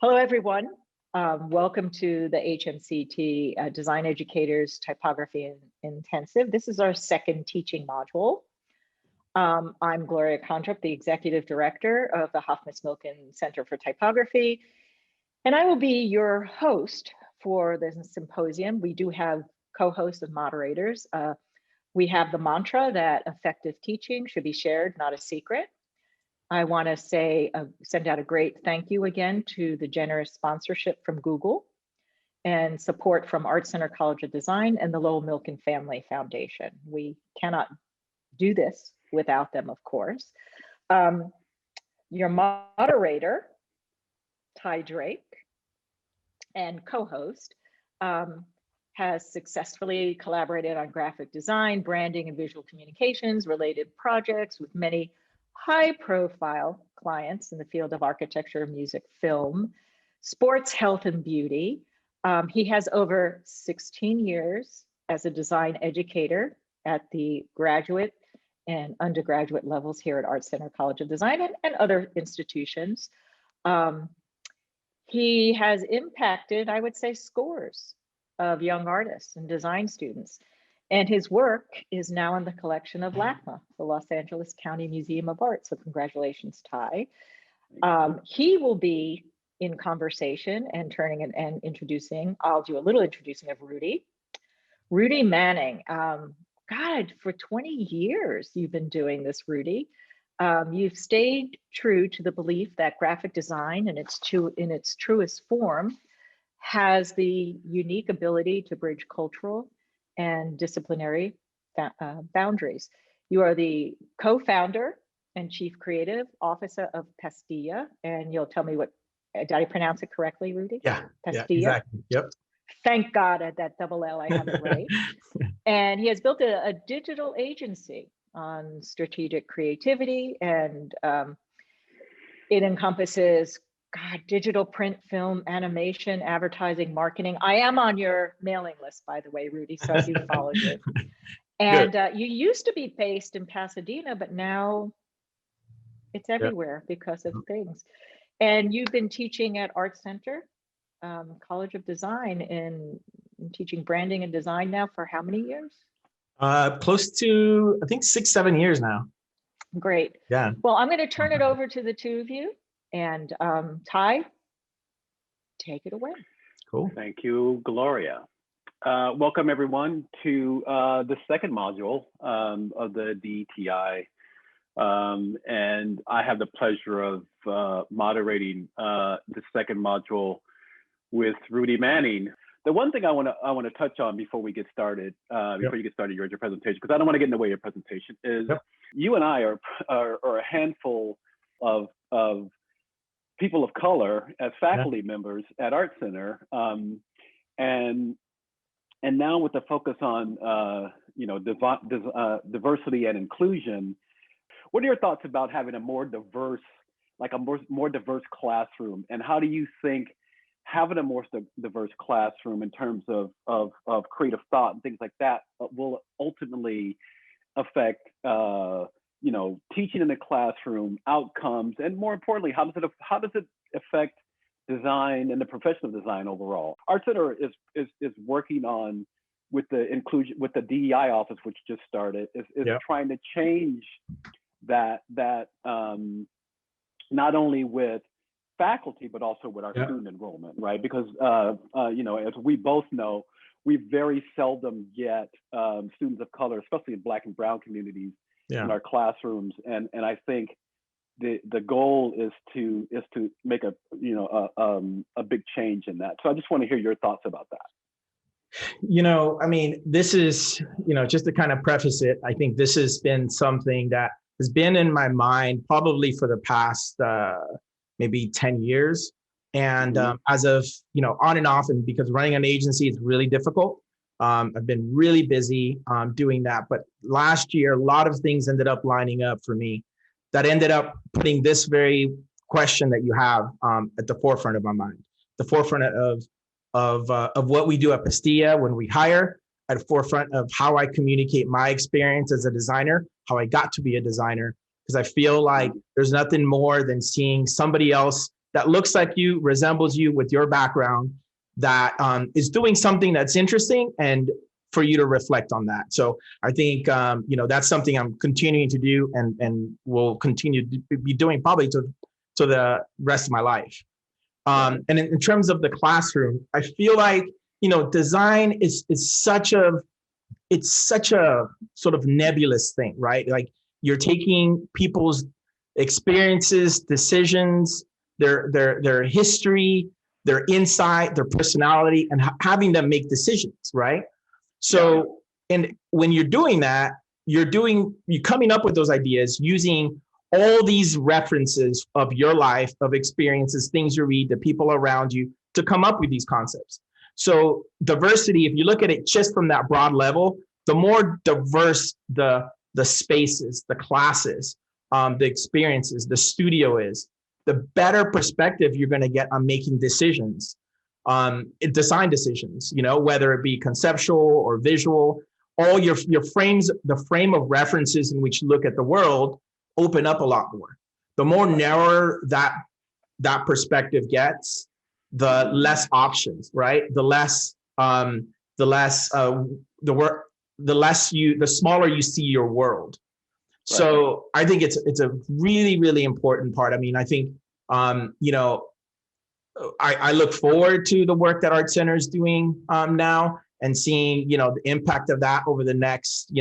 Hello, everyone. Welcome to the HMCT Design Educators Typography Intensive. This is our second teaching module. I'm Gloria Kondrup, the Executive Director of the Hoffmitz Milken Center for Typography, and I will be your host for this symposium. We do have co-hosts and moderators. We have the mantra that effective teaching should be shared, not a secret. I want to send out a great thank you again to the generous sponsorship from Google and support from ArtCenter College of Design and the Lowell Milken Family Foundation. We cannot do this without them, of course. Your moderator, Ty Drake, and co-host, has successfully collaborated on graphic design, branding, and visual communications related projects with many high-profile clients in the field of architecture, music, film, sports, health, and beauty. He has over 16 years as a design educator at the graduate and undergraduate levels here at ArtCenter College of Design and other institutions. He has impacted, I would say, scores of young artists and design students. And his work is now in the collection of LACMA, the Los Angeles County Museum of Art. So congratulations, Ty. He will be in conversation and introducing, I'll do a little introducing of Rudy. Rudy Manning, God, for 20 years you've been doing this, Rudy. You've stayed true to the belief that graphic design in its truest form has the unique ability to bridge cultural and disciplinary boundaries. You are the co-founder and chief creative officer of Pastilla, and you'll tell me did I pronounce it correctly, Rudy? Yeah, Pastilla. Yeah, exactly. Yep. Thank God at that double L I have it right. And he has built a digital agency on strategic creativity, and it encompasses digital print, film, animation, advertising, marketing. I am on your mailing list, by the way, Rudy, so I do follow you. And you used to be based in Pasadena, but now it's everywhere because of things. And you've been teaching at ArtCenter, College of Design, in teaching branding and design now for how many years? Close to, I think, 6-7 years now. Great. Yeah. Well, I'm going to turn it over to the two of you. And Ty, take it away. Cool. Thank you, Gloria. Welcome, everyone, to the second module of the DETI. And I have the pleasure of moderating the second module with Rudy Manning. The one thing I want to touch on before we get started, before you get started your presentation, because I don't want to get in the way of your presentation, is you and I are a handful of people of color as faculty members at ArtCenter, and now with the focus on diversity and inclusion. What are your thoughts about having a more diverse, more diverse classroom, and how do you think having a more diverse classroom in terms of creative thought and things like that will ultimately affect teaching in the classroom outcomes, and more importantly, how does it affect design and the profession of design overall? ArtCenter is working on with the inclusion, with the DEI office, which just started, is trying to change that not only with faculty but also with our student enrollment, right? Because as we both know, we very seldom get students of color, especially in Black and Brown communities, in our classrooms, and I think the goal is to make a big change in that. So I just want to hear your thoughts about that. I mean, this is, just to kind of preface it, I think this has been something that has been in my mind probably for the past maybe 10 years. And as of, on and off, and because running an agency is really difficult, I've been really busy doing that. But last year, a lot of things ended up lining up for me that ended up putting this very question that you have at the forefront of my mind, the forefront of what we do at Pastilla when we hire, at the forefront of how I communicate my experience as a designer, how I got to be a designer, because I feel like there's nothing more than seeing somebody else that looks like you, resembles you with your background, that is doing something that's interesting, and for you to reflect on that. So I think, that's something I'm continuing to do and will continue to be doing probably to the rest of my life. And in terms of the classroom, I feel like, design is such a sort of nebulous thing, right? Like, you're taking people's experiences, decisions, their history, their insight, their personality, and having them make decisions, right? So, and when you're doing that, you're coming up with those ideas using all these references of your life, of experiences, things you read, the people around you, to come up with these concepts. So diversity, if you look at it just from that broad level, the more diverse the spaces, the classes, the experiences, the studio is, the better perspective you're going to get on making decisions, design decisions, whether it be conceptual or visual. All your frames, the frame of references in which you look at the world, open up a lot more. The more narrower that perspective gets, the less options, right? The smaller you see your world. Right. So I think it's a really, really important part. I mean, I think, I look forward to the work that ArtCenter is doing now, and seeing, the impact of that over the next,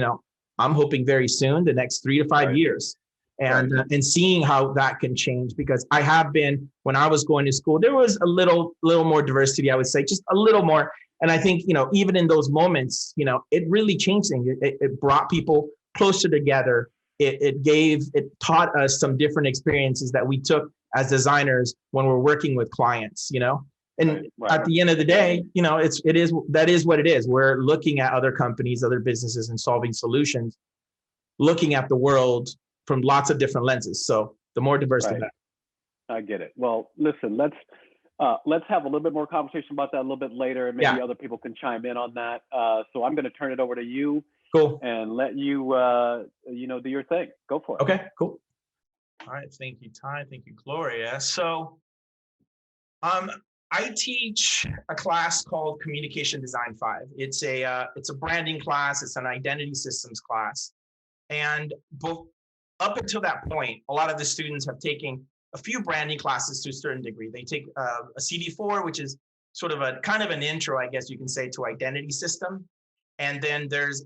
I'm hoping very soon, the next 3 to 5 years. And and seeing how that can change, because I have been, when I was going to school, there was a little more diversity, I would say, just a little more. And I think, even in those moments, it really changed things. It brought people closer together. It taught us some different experiences that we took as designers when we're working with clients, And at the end of the day, that is what it is. We're looking at other companies, other businesses, and solving solutions, looking at the world from lots of different lenses. So the more diverse, the better. I get it. Well, listen, let's have a little bit more conversation about that a little bit later, and maybe other people can chime in on that. So I'm going to turn it over to you. Cool. And let you, do your thing. Go for it. Okay, cool. All right. Thank you, Ty. Thank you, Gloria. So I teach a class called Communication Design 5. It's a branding class. It's an identity systems class. And up until that point, a lot of the students have taken a few branding classes to a certain degree. They take a CD4, which is sort of a kind of an intro, I guess you can say, to identity system. And then there's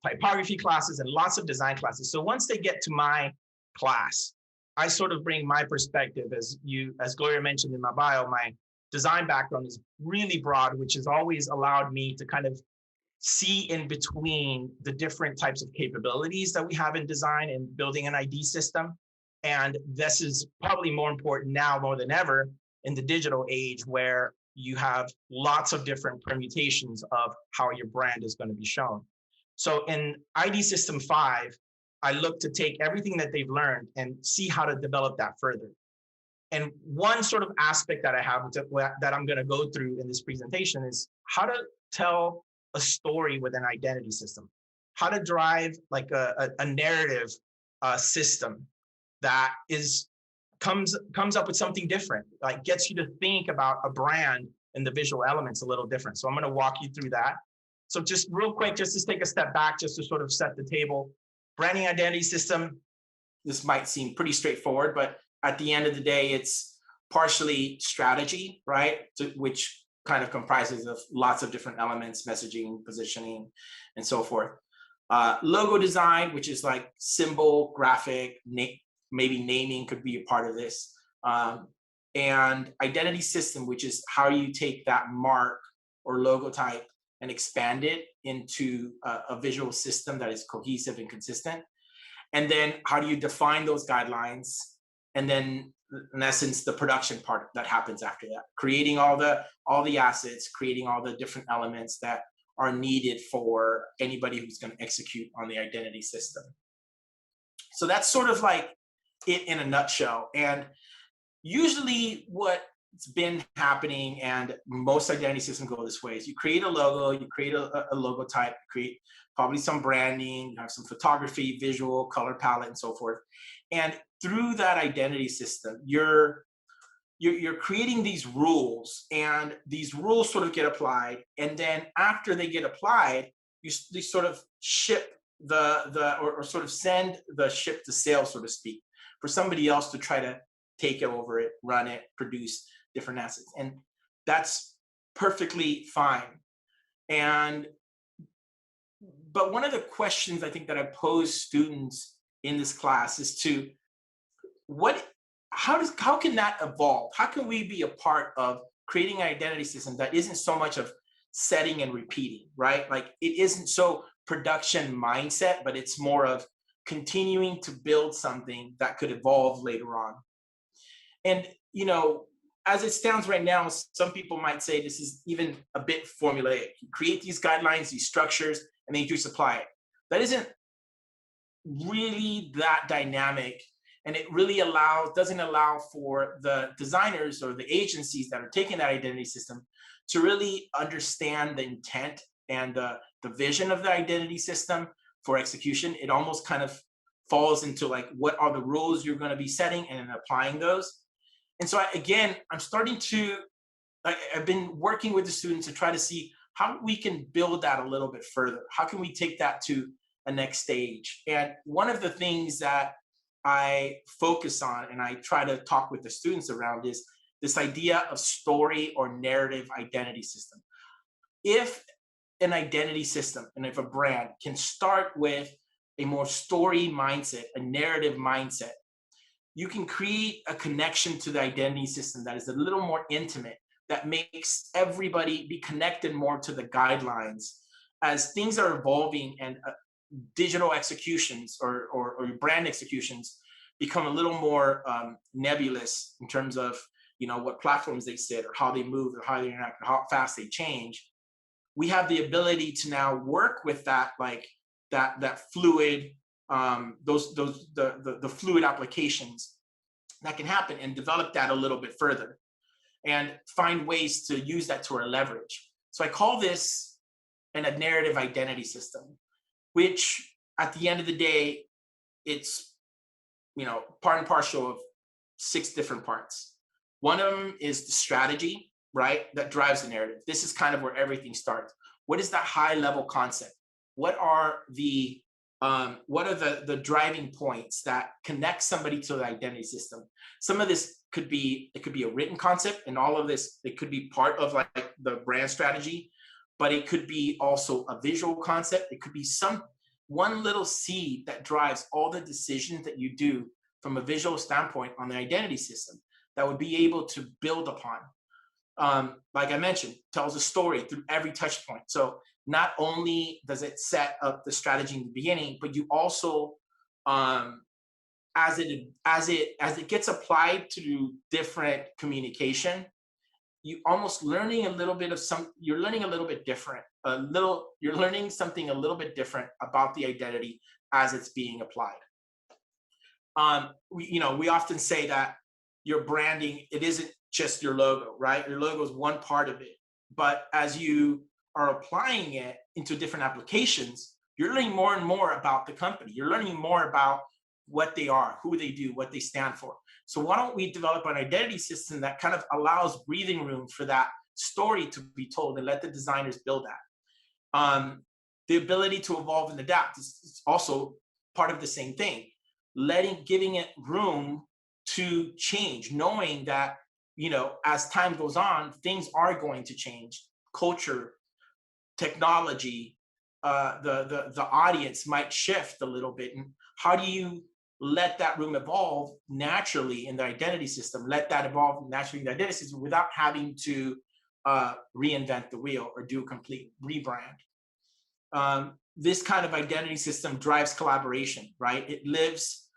typography classes and lots of design classes. So once they get to my class, I sort of bring my perspective, as Gloria mentioned in my bio. My design background is really broad, which has always allowed me to kind of see in between the different types of capabilities that we have in design and building an ID system. And this is probably more important now more than ever in the digital age, where you have lots of different permutations of how your brand is going to be shown. So in ID System 5, I look to take everything that they've learned and see how to develop that further. And one sort of aspect that I have that I'm going to go through in this presentation is how to tell a story with an identity system, how to drive like a narrative system that comes up with something different, like gets you to think about a brand and the visual elements a little different. So I'm going to walk you through that. So just real quick, just to take a step back, just to sort of set the table. Branding identity system, this might seem pretty straightforward, but at the end of the day, it's partially strategy, right? Which kind of comprises of lots of different elements, messaging, positioning, and so forth. Logo design, which is like symbol, graphic, maybe naming could be a part of this. And identity system, which is how you take that mark or logo type and expand it into a visual system that is cohesive and consistent. And then how do you define those guidelines? And then in essence, the production part that happens after that, creating all the assets, creating all the different elements that are needed for anybody who's going to execute on the identity system. So that's sort of like it in a nutshell. And usually what's been happening, and most identity systems go this way, is you create a logo, you create a logo type, create probably some branding, you have some photography, visual, color palette, and so forth. And through that identity system, you're you're creating these rules, and these rules sort of get applied, and then after they get applied, they sort of ship or sort of send the ship to sale, so to speak, for somebody else to try to take over it, run it, produce different assets. And that's perfectly fine. But one of the questions I think that I pose students in this class is to how can that evolve? How can we be a part of creating an identity system that isn't so much of setting and repeating, right? Like, it isn't so production mindset, but it's more of continuing to build something that could evolve later on. And, as it stands right now, some people might say this is even a bit formulaic. You create these guidelines, these structures, and then you just apply it. That isn't really that dynamic, and it really doesn't allow for the designers or the agencies that are taking that identity system to really understand the intent and the vision of the identity system for execution. It almost kind of falls into like, what are the rules you're going to be setting and then applying those. And so I've been working with the students to try to see how we can build that a little bit further. How can we take that to a next stage? And one of the things that I focus on and I try to talk with the students around is this idea of story or narrative identity system. If an identity system and if a brand can start with a more story mindset, a narrative mindset, you can create a connection to the identity system that is a little more intimate, that makes everybody be connected more to the guidelines. As things are evolving and digital executions or brand executions become a little more nebulous in terms of what platforms they sit or how they move or how they interact or how fast they change, we have the ability to now work with that, like that fluid, the fluid applications that can happen, and develop that a little bit further and find ways to use that to our leverage. So I call this a narrative identity system, which at the end of the day, it's part and parcel of 6 different parts. One of them is the strategy, right? That drives the narrative. This is kind of where everything starts. What is that high level concept? What are the driving points that connect somebody to the identity system? Some of this could be a written concept, and all of this, it could be part of like the brand strategy, but it could be also a visual concept. It could be one little seed that drives all the decisions that you do from a visual standpoint on the identity system that would be able to build upon. Like I mentioned, tells a story through every touch point. So not only does it set up the strategy in the beginning, but you also, as it gets applied to different communication, you're learning a little bit different. You're learning something a little bit different about the identity as it's being applied. We often say that your branding, it isn't just your logo, right? Your logo is one part of it, but as you are applying it into different applications, you're learning more and more about the company. You're learning more about what they are, who they do, what they stand for. So why don't we develop an identity system that kind of allows breathing room for that story to be told, and let the designers build that. The ability to evolve and adapt is also part of the same thing. Giving it room to change, knowing that, as time goes on, things are going to change. Culture, technology, the audience might shift a little bit. And how do you let that room evolve naturally in the identity system, let that evolve naturally in the identity system without having to reinvent the wheel or do a complete rebrand? This kind of identity system drives collaboration, right? It lives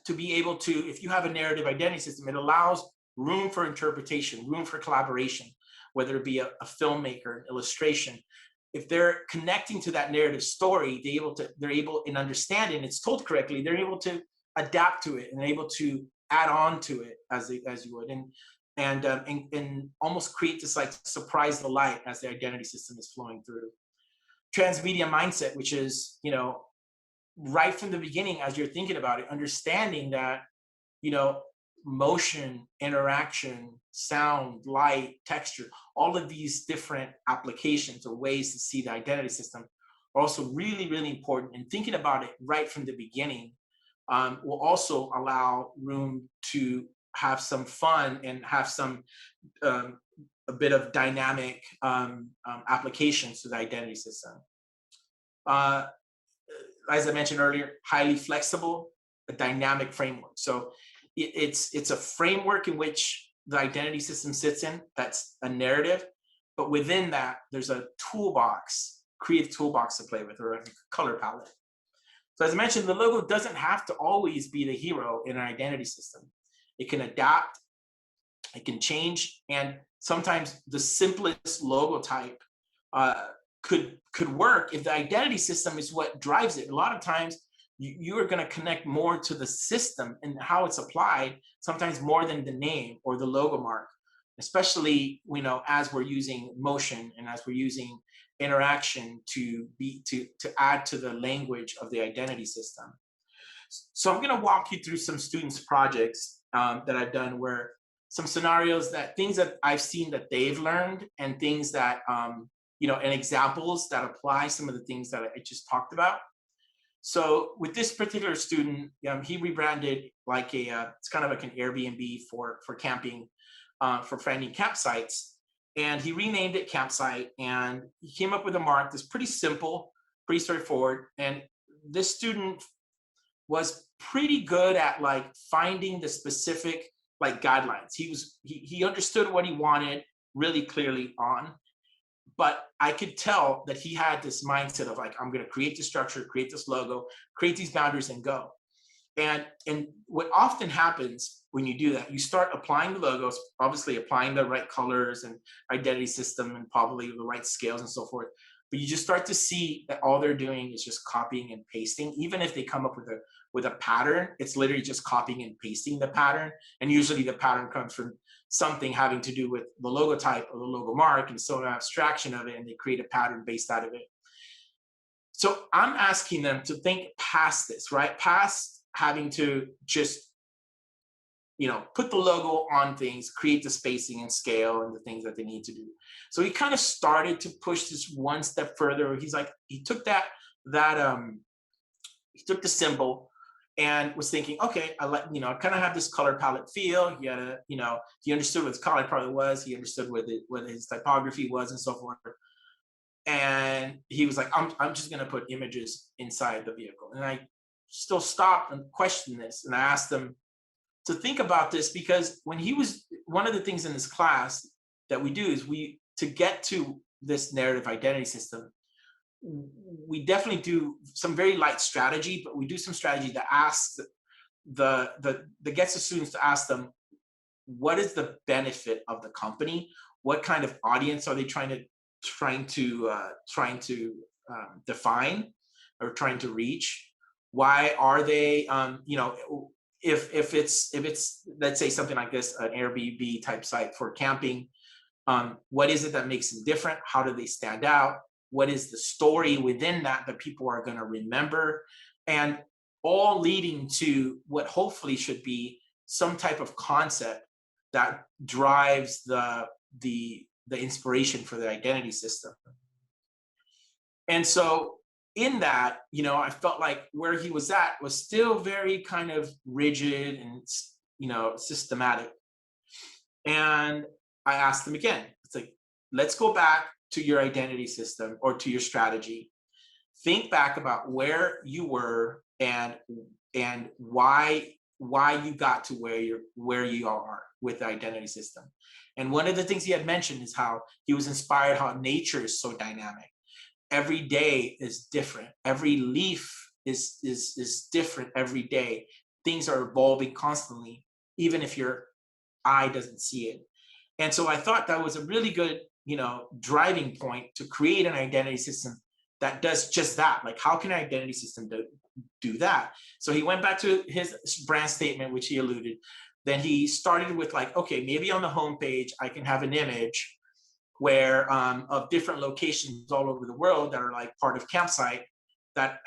to be able to, if you have a narrative identity system, it allows room for interpretation, room for collaboration, whether it be a filmmaker, an illustration. If they're connecting to that narrative story, they're able in understanding it's told correctly, they're able to adapt to it and able to add on to it as you would, and almost create this like surprise delight as the identity system is flowing through. Transmedia mindset, which is, right from the beginning, as you're thinking about it, understanding that, motion, interaction, sound, light, texture, all of these different applications or ways to see the identity system are also really, really important. And thinking about it right from the beginning will also allow room to have some fun and have some a bit of dynamic applications to the identity system. As I mentioned earlier, highly flexible, a dynamic framework. So it's a framework in which the identity system sits in. That's a narrative, but within that, there's a toolbox, creative toolbox to play with, or a color palette. So as I mentioned, the logo doesn't have to always be the hero in an identity system. It can adapt, it can change, and sometimes the simplest logo type could work if the identity system is what drives it. A lot of times you are going to connect more to the system and how it's applied, sometimes more than the name or the logo mark, especially, you know, as we're using motion and as we're using interaction to add to the language of the identity system. So I'm going to walk you through some students' projects that I've done, where some scenarios, that things that I've seen that they've learned, and things that you know, and examples that apply some of the things that I just talked about. So with this particular student, he rebranded like it's kind of like an Airbnb for camping, for finding campsites. And he renamed it Campsite, and he came up with a mark that's pretty simple, pretty straightforward. And this student was pretty good at like finding the specific like guidelines. He understood what he wanted really clearly on. But I could tell that he had this mindset of like, I'm going to create the structure, create this logo, create these boundaries, and go. And what often happens when you do that, you start applying the logos, obviously applying the right colors and identity system and probably the right scales and so forth. But you just start to see that all they're doing is just copying and pasting. Even if they come up with a pattern, it's literally just copying and pasting the pattern. And usually the pattern comes from something having to do with the logo type or the logo mark, and so an abstraction of it, and they create a pattern based out of it. So I'm asking them to think past this, right? Past having to just, you know, put the logo on things, create the spacing and scale and the things that they need to do. So he kind of started to push this one step further. He's like, he took he took the symbol and was thinking, okay, I like, you know, I kind of have this color palette feel. He had a, you know, he understood what his color palette was. He understood what his typography was and so forth. And he was like, I'm just going to put images inside the vehicle. And I still stopped and questioned this. And I asked him to think about this, because when he was, one of the things in this class that we do is to get to this narrative identity system, we definitely do some very light strategy, but we do some strategy that asks that gets the students to ask them, what is the benefit of the company? What kind of audience are they trying to define or trying to reach? Why are they, you know, if it's let's say something like this, an Airbnb type site for camping, what is it that makes them different? How do they stand out? What is the story within that people are going to remember? And all leading to what hopefully should be some type of concept that drives the inspiration for the identity system. And so in that, you know, I felt like where he was at was still very kind of rigid and, you know, systematic. And I asked him again, it's like, let's go back to your identity system or to your strategy. Think back about where you were and why you got to where you are with the identity system. And one of the things he had mentioned is how he was inspired how nature is so dynamic. Every day is different. Every leaf is different every day. Things are evolving constantly, even if your eye doesn't see it. And so I thought that was a really good, you know, driving point to create an identity system that does just that. Like, how can an identity system do that? So he went back to his brand statement, which he alluded. Then he started with like, okay, maybe on the homepage, I can have an image where of different locations all over the world that are like part of Campsite that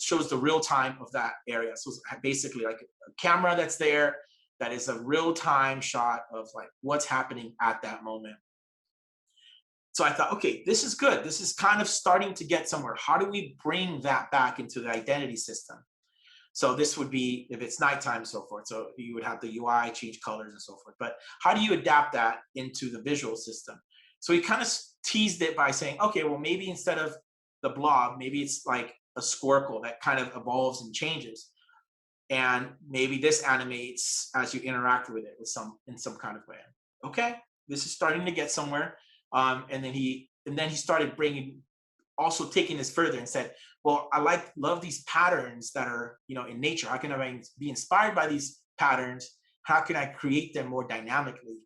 shows the real time of that area. So it's basically like a camera that's there that is a real-time shot of like what's happening at that moment. So I thought, okay, this is good. This is kind of starting to get somewhere. How do we bring that back into the identity system? So this would be if it's nighttime and so forth. So you would have the UI change colors and so forth. But how do you adapt that into the visual system? So he kind of teased it by saying, okay, well, maybe instead of the blob, maybe it's like a squircle that kind of evolves and changes. And maybe this animates as you interact with it in some kind of way. Okay, this is starting to get somewhere. And then he started also taking this further and said, well, love these patterns that are, in nature. How can I be inspired by these patterns? How can I create them more dynamically?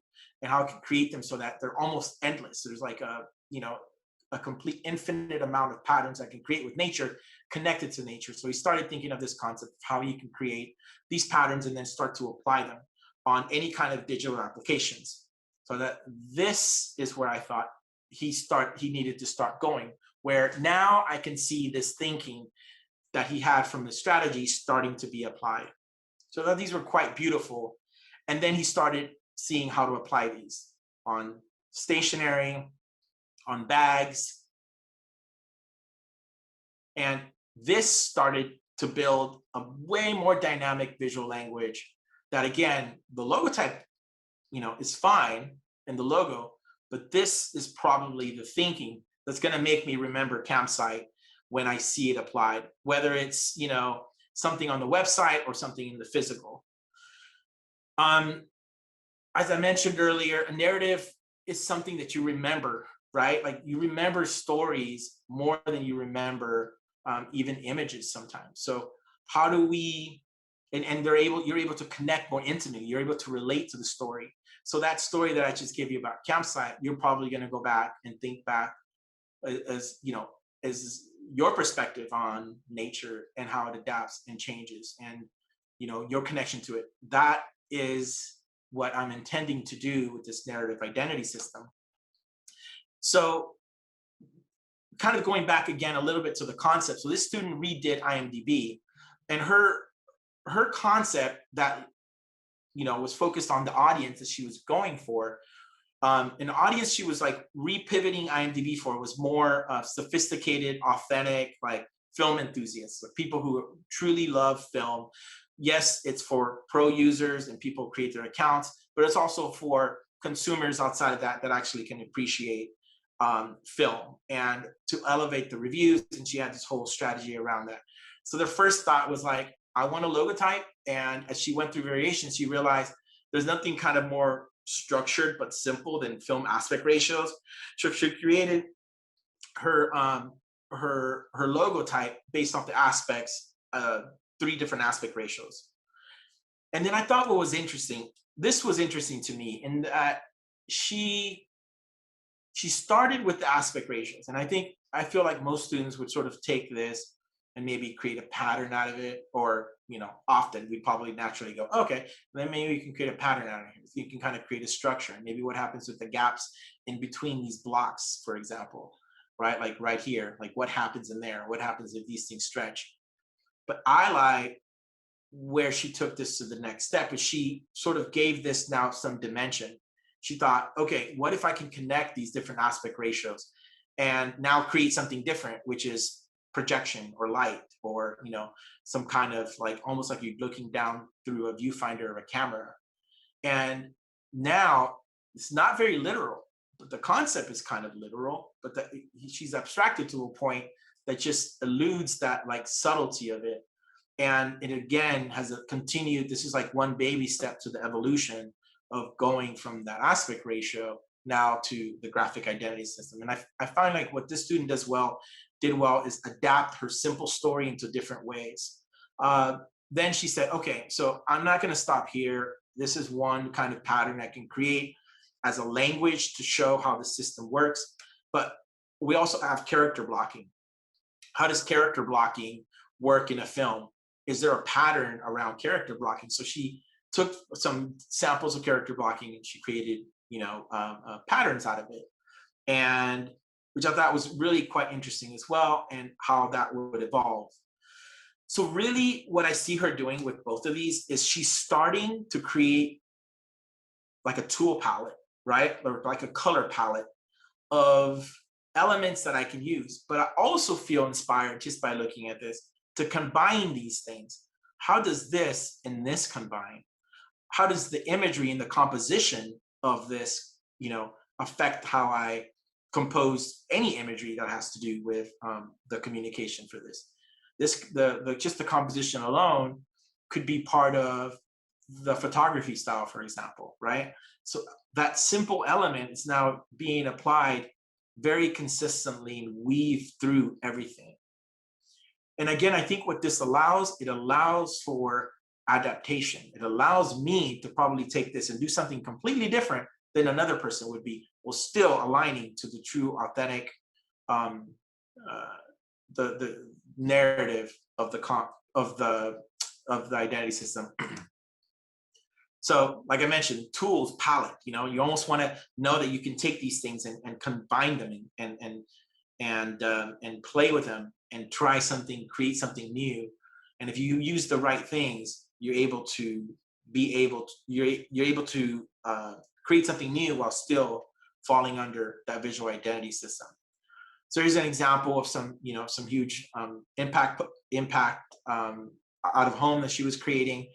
And how I can create them so that they're almost endless. There's like a complete infinite amount of patterns I can create with nature, connected to nature. So he started thinking of this concept of how you can create these patterns and then start to apply them on any kind of digital applications. So that this is where I thought he needed to start going, where now I can see this thinking that he had from the strategy starting to be applied. So that these were quite beautiful. And then he started seeing how to apply these on stationery, on bags. And this started to build a way more dynamic visual language that, again, the logo type, is fine in the logo, but this is probably the thinking that's going to make me remember Campsite when I see it applied, whether it's, something on the website or something in the physical. As I mentioned earlier, a narrative is something that you remember, right? Like you remember stories more than you remember even images sometimes. So how do we, and you're able to connect more intimately, you're able to relate to the story. So that story that I just gave you about Campsite, you're probably going to go back and think back as your perspective on nature and how it adapts and changes and, your connection to it. That is what I'm intending to do with this narrative identity system. So kind of going back again a little bit to the concept. So this student redid IMDb, and her concept that, was focused on the audience that she was going for. An audience she was like repivoting IMDb for was more sophisticated, authentic, like film enthusiasts, like people who truly love film. Yes, it's for pro users and people create their accounts, but it's also for consumers outside of that actually can appreciate film and to elevate the reviews. And she had this whole strategy around that. So the first thought was like, I want a logo type. And as she went through variations, she realized there's nothing kind of more structured but simple than film aspect ratios. So she created her logo type based off the aspects, 3 different aspect ratios. And then I thought what was interesting, this was interesting to me in that she started with the aspect ratios. And I feel like most students would sort of take this and maybe create a pattern out of it, or, often we probably naturally go, okay, then maybe you can create a pattern out of it. So you can kind of create a structure, and maybe what happens with the gaps in between these blocks, for example, right? Like right here, like what happens in there? What happens if these things stretch? But I like where she took this to the next step, is she sort of gave this now some dimension. She thought, okay, what if I can connect these different aspect ratios and now create something different, which is projection or light, or some kind of like almost like you're looking down through a viewfinder of a camera. And now it's not very literal, but the concept is kind of literal, but she's abstracted to a point that just eludes that like subtlety of it. And it again has a continued, this is like one baby step to the evolution of going from that aspect ratio now to the graphic identity system. And I find like what this student did well is adapt her simple story into different ways. Then she said, okay, so I'm not going to stop here. This is one kind of pattern I can create as a language to show how the system works. But we also have character blocking. How does character blocking work in a film? Is there a pattern around character blocking? So she took some samples of character blocking and she created, patterns out of it. And which I thought was really quite interesting as well, and how that would evolve. So really what I see her doing with both of these is she's starting to create like a tool palette, right? Or like a color palette of elements that I can use. But I also feel inspired just by looking at this to combine these things. How does this and this combine? How does the imagery and the composition of this, affect how I compose any imagery that has to do with the communication for this? Just the composition alone could be part of the photography style, for example, right? So that simple element is now being applied very consistently and weave through everything. And again, I think what this allows, it allows for adaptation. It allows me to probably take this and do something completely different than another person would be, while still aligning to the true, authentic, the narrative of the identity system. So, like I mentioned, tools, palette. You almost want to know that you can take these things and combine them and play with them and try something, create something new. And if you use the right things, you're able to create something new while still falling under that visual identity system. So here's an example of some huge impact out of home that she was creating,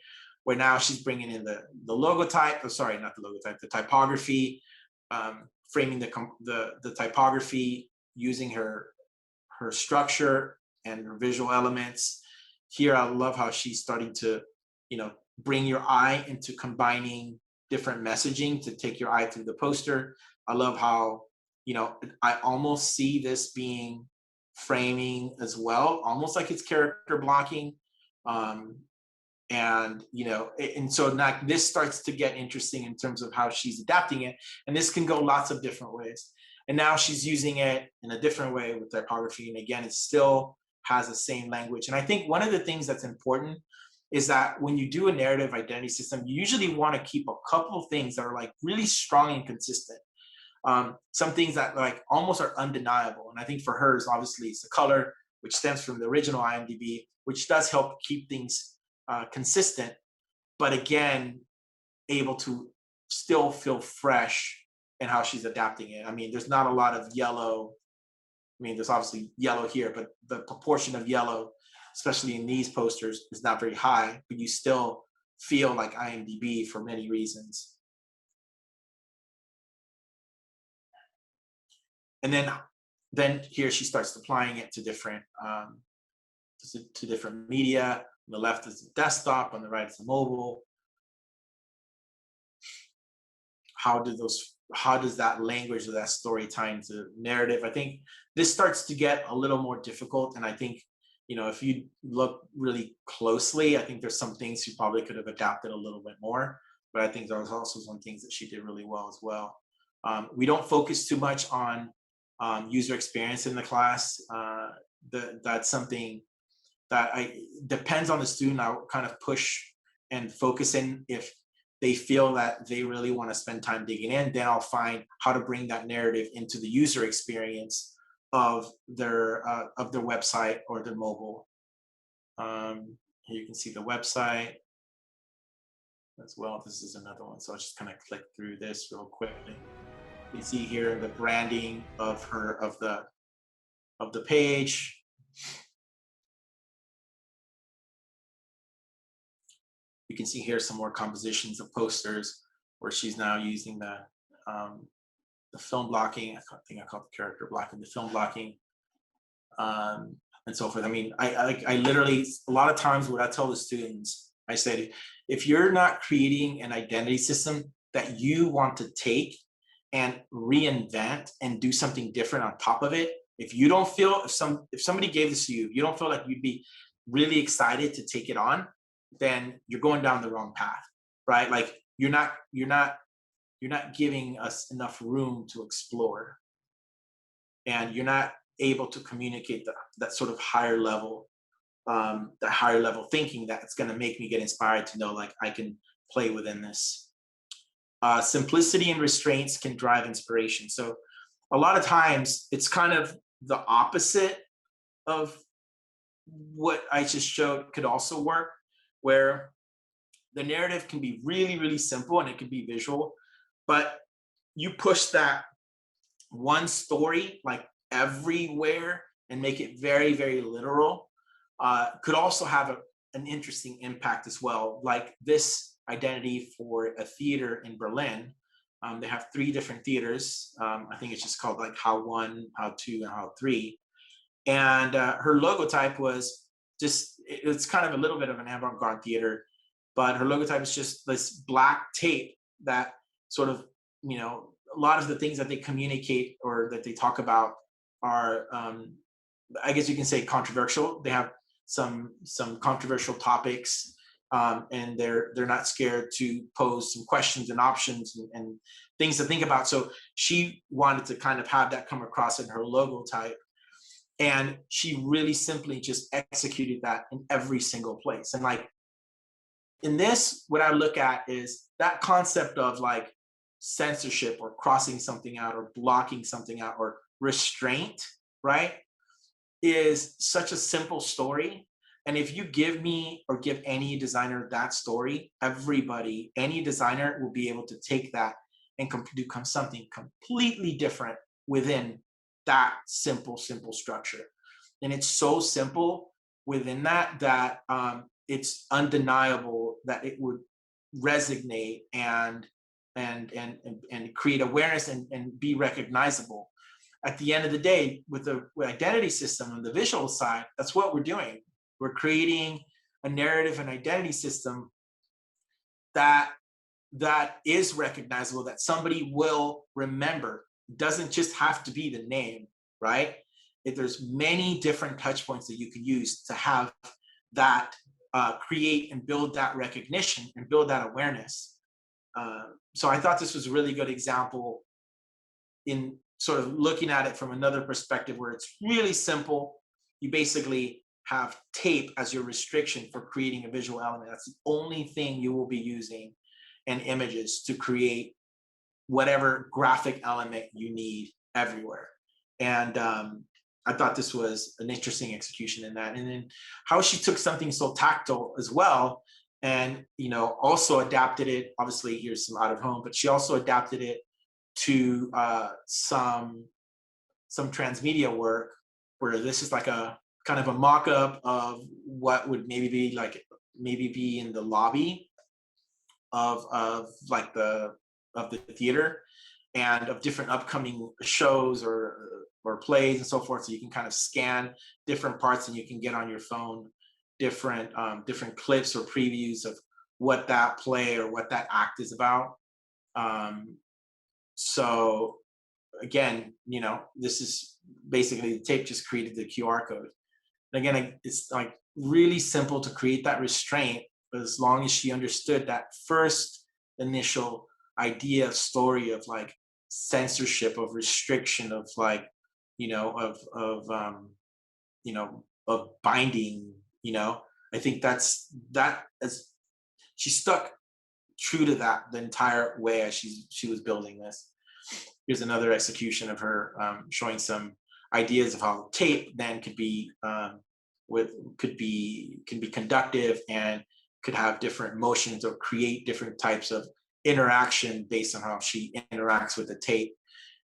where now she's bringing in the logo type, not the logo type, the typography, framing the typography using her structure and her visual elements. Here, I love how she's starting to, bring your eye into combining different messaging to take your eye through the poster. I love how, I almost see this being framing as well, almost like it's character blocking. And so now this starts to get interesting in terms of how she's adapting it. And this can go lots of different ways. And now she's using it in a different way with typography. And again, it still has the same language. And I think one of the things that's important is that when you do a narrative identity system, you usually want to keep a couple of things that are like really strong and consistent. Some things that like almost are undeniable. And I think for hers, obviously, it's the color, which stems from the original IMDb, which does help keep things consistent, but again, able to still feel fresh in how she's adapting it. I mean, there's not a lot of yellow. I mean, there's obviously yellow here, but the proportion of yellow, especially in these posters, is not very high, but you still feel like IMDb for many reasons. And then here she starts applying it to different media. On the left is the desktop, on the right is the mobile. How does that language or that story tie into narrative? I think this starts to get a little more difficult. And I think, if you look really closely, I think there's some things she probably could have adapted a little bit more. But I think there was also some things that she did really well as well. We don't focus too much on user experience in the class. That's something that depends on the student. I'll kind of push and focus in if they feel that they really want to spend time digging in, then I'll find how to bring that narrative into the user experience of their website or their mobile. Here you can see the website as well. This is another one, so I'll just kind of click through this real quickly. You see here the branding of the page. You can see here some more compositions of posters where she's now using the film blocking. I think I call it character blocking, the film blocking, and so forth. I mean, I literally, a lot of times what I tell the students, I said, if you're not creating an identity system that you want to take and reinvent and do something different on top of it, if you don't feel, if somebody gave this to you, you don't feel like you'd be really excited to take it on, then you're going down the wrong path, right? Like you're not giving us enough room to explore, and you're not able to communicate that sort of higher level, that higher level thinking that's going to make me get inspired to know, like, I can play within this. Simplicity and restraints can drive inspiration. So a lot of times it's kind of the opposite of what I just showed could also work, where the narrative can be really, really simple and it can be visual, but you push that one story like everywhere and make it very, very literal, could also have an interesting impact as well. Like this identity for a theater in Berlin. They have 3 different theaters. I think it's just called like How 1, How 2, and How 3. And her logo type was just, it's kind of a little bit of an avant-garde theater, but her logo type is just this black tape that sort of, you know, a lot of the things that they communicate or that they talk about are, I guess you can say, controversial. They have some controversial topics, and they're not scared to pose some questions and options and things to think about. So she wanted to kind of have that come across in her logo type. And she really simply just executed that in every single place. And like in this, what I look at is that concept of like censorship or crossing something out or blocking something out or restraint, right, is such a simple story. And if you give me or give any designer that story, everybody, any designer will be able to take that and do something completely different within that simple structure. And it's so simple within that it's undeniable that it would resonate and create awareness and be recognizable. At the end of the day, with the identity system and the visual side, that's what we're doing. We're creating a narrative and identity system that is recognizable, that somebody will remember. It doesn't just have to be the name, right? There's many different touch points that you can use to have that create and build that recognition and build that awareness. So I thought this was a really good example in sort of looking at it from another perspective, where it's really simple. You basically have tape as your restriction for creating a visual element. That's the only thing you will be using, and images to create whatever graphic element you need everywhere. And I thought this was an interesting execution in that. And then how she took something so tactile as well, and also adapted it. Obviously, here's some out of home, but she also adapted it to some transmedia work, where this is like a kind of a mock-up of what would maybe be in the lobby of like the theater, and of different upcoming shows or plays and so forth. So you can kind of scan different parts, and you can get on your phone different clips or previews of what that play or what that act is about. So again, this is basically the tape just created the QR code. And again, it's like really simple to create that restraint, but as long as she understood that first initial idea of story of like censorship, of restriction, of like, of binding, I think she stuck true to that the entire way as she was building this. Here's another execution of her showing some ideas of how tape then could be conductive and could have different motions or create different types of interaction based on how she interacts with the tape,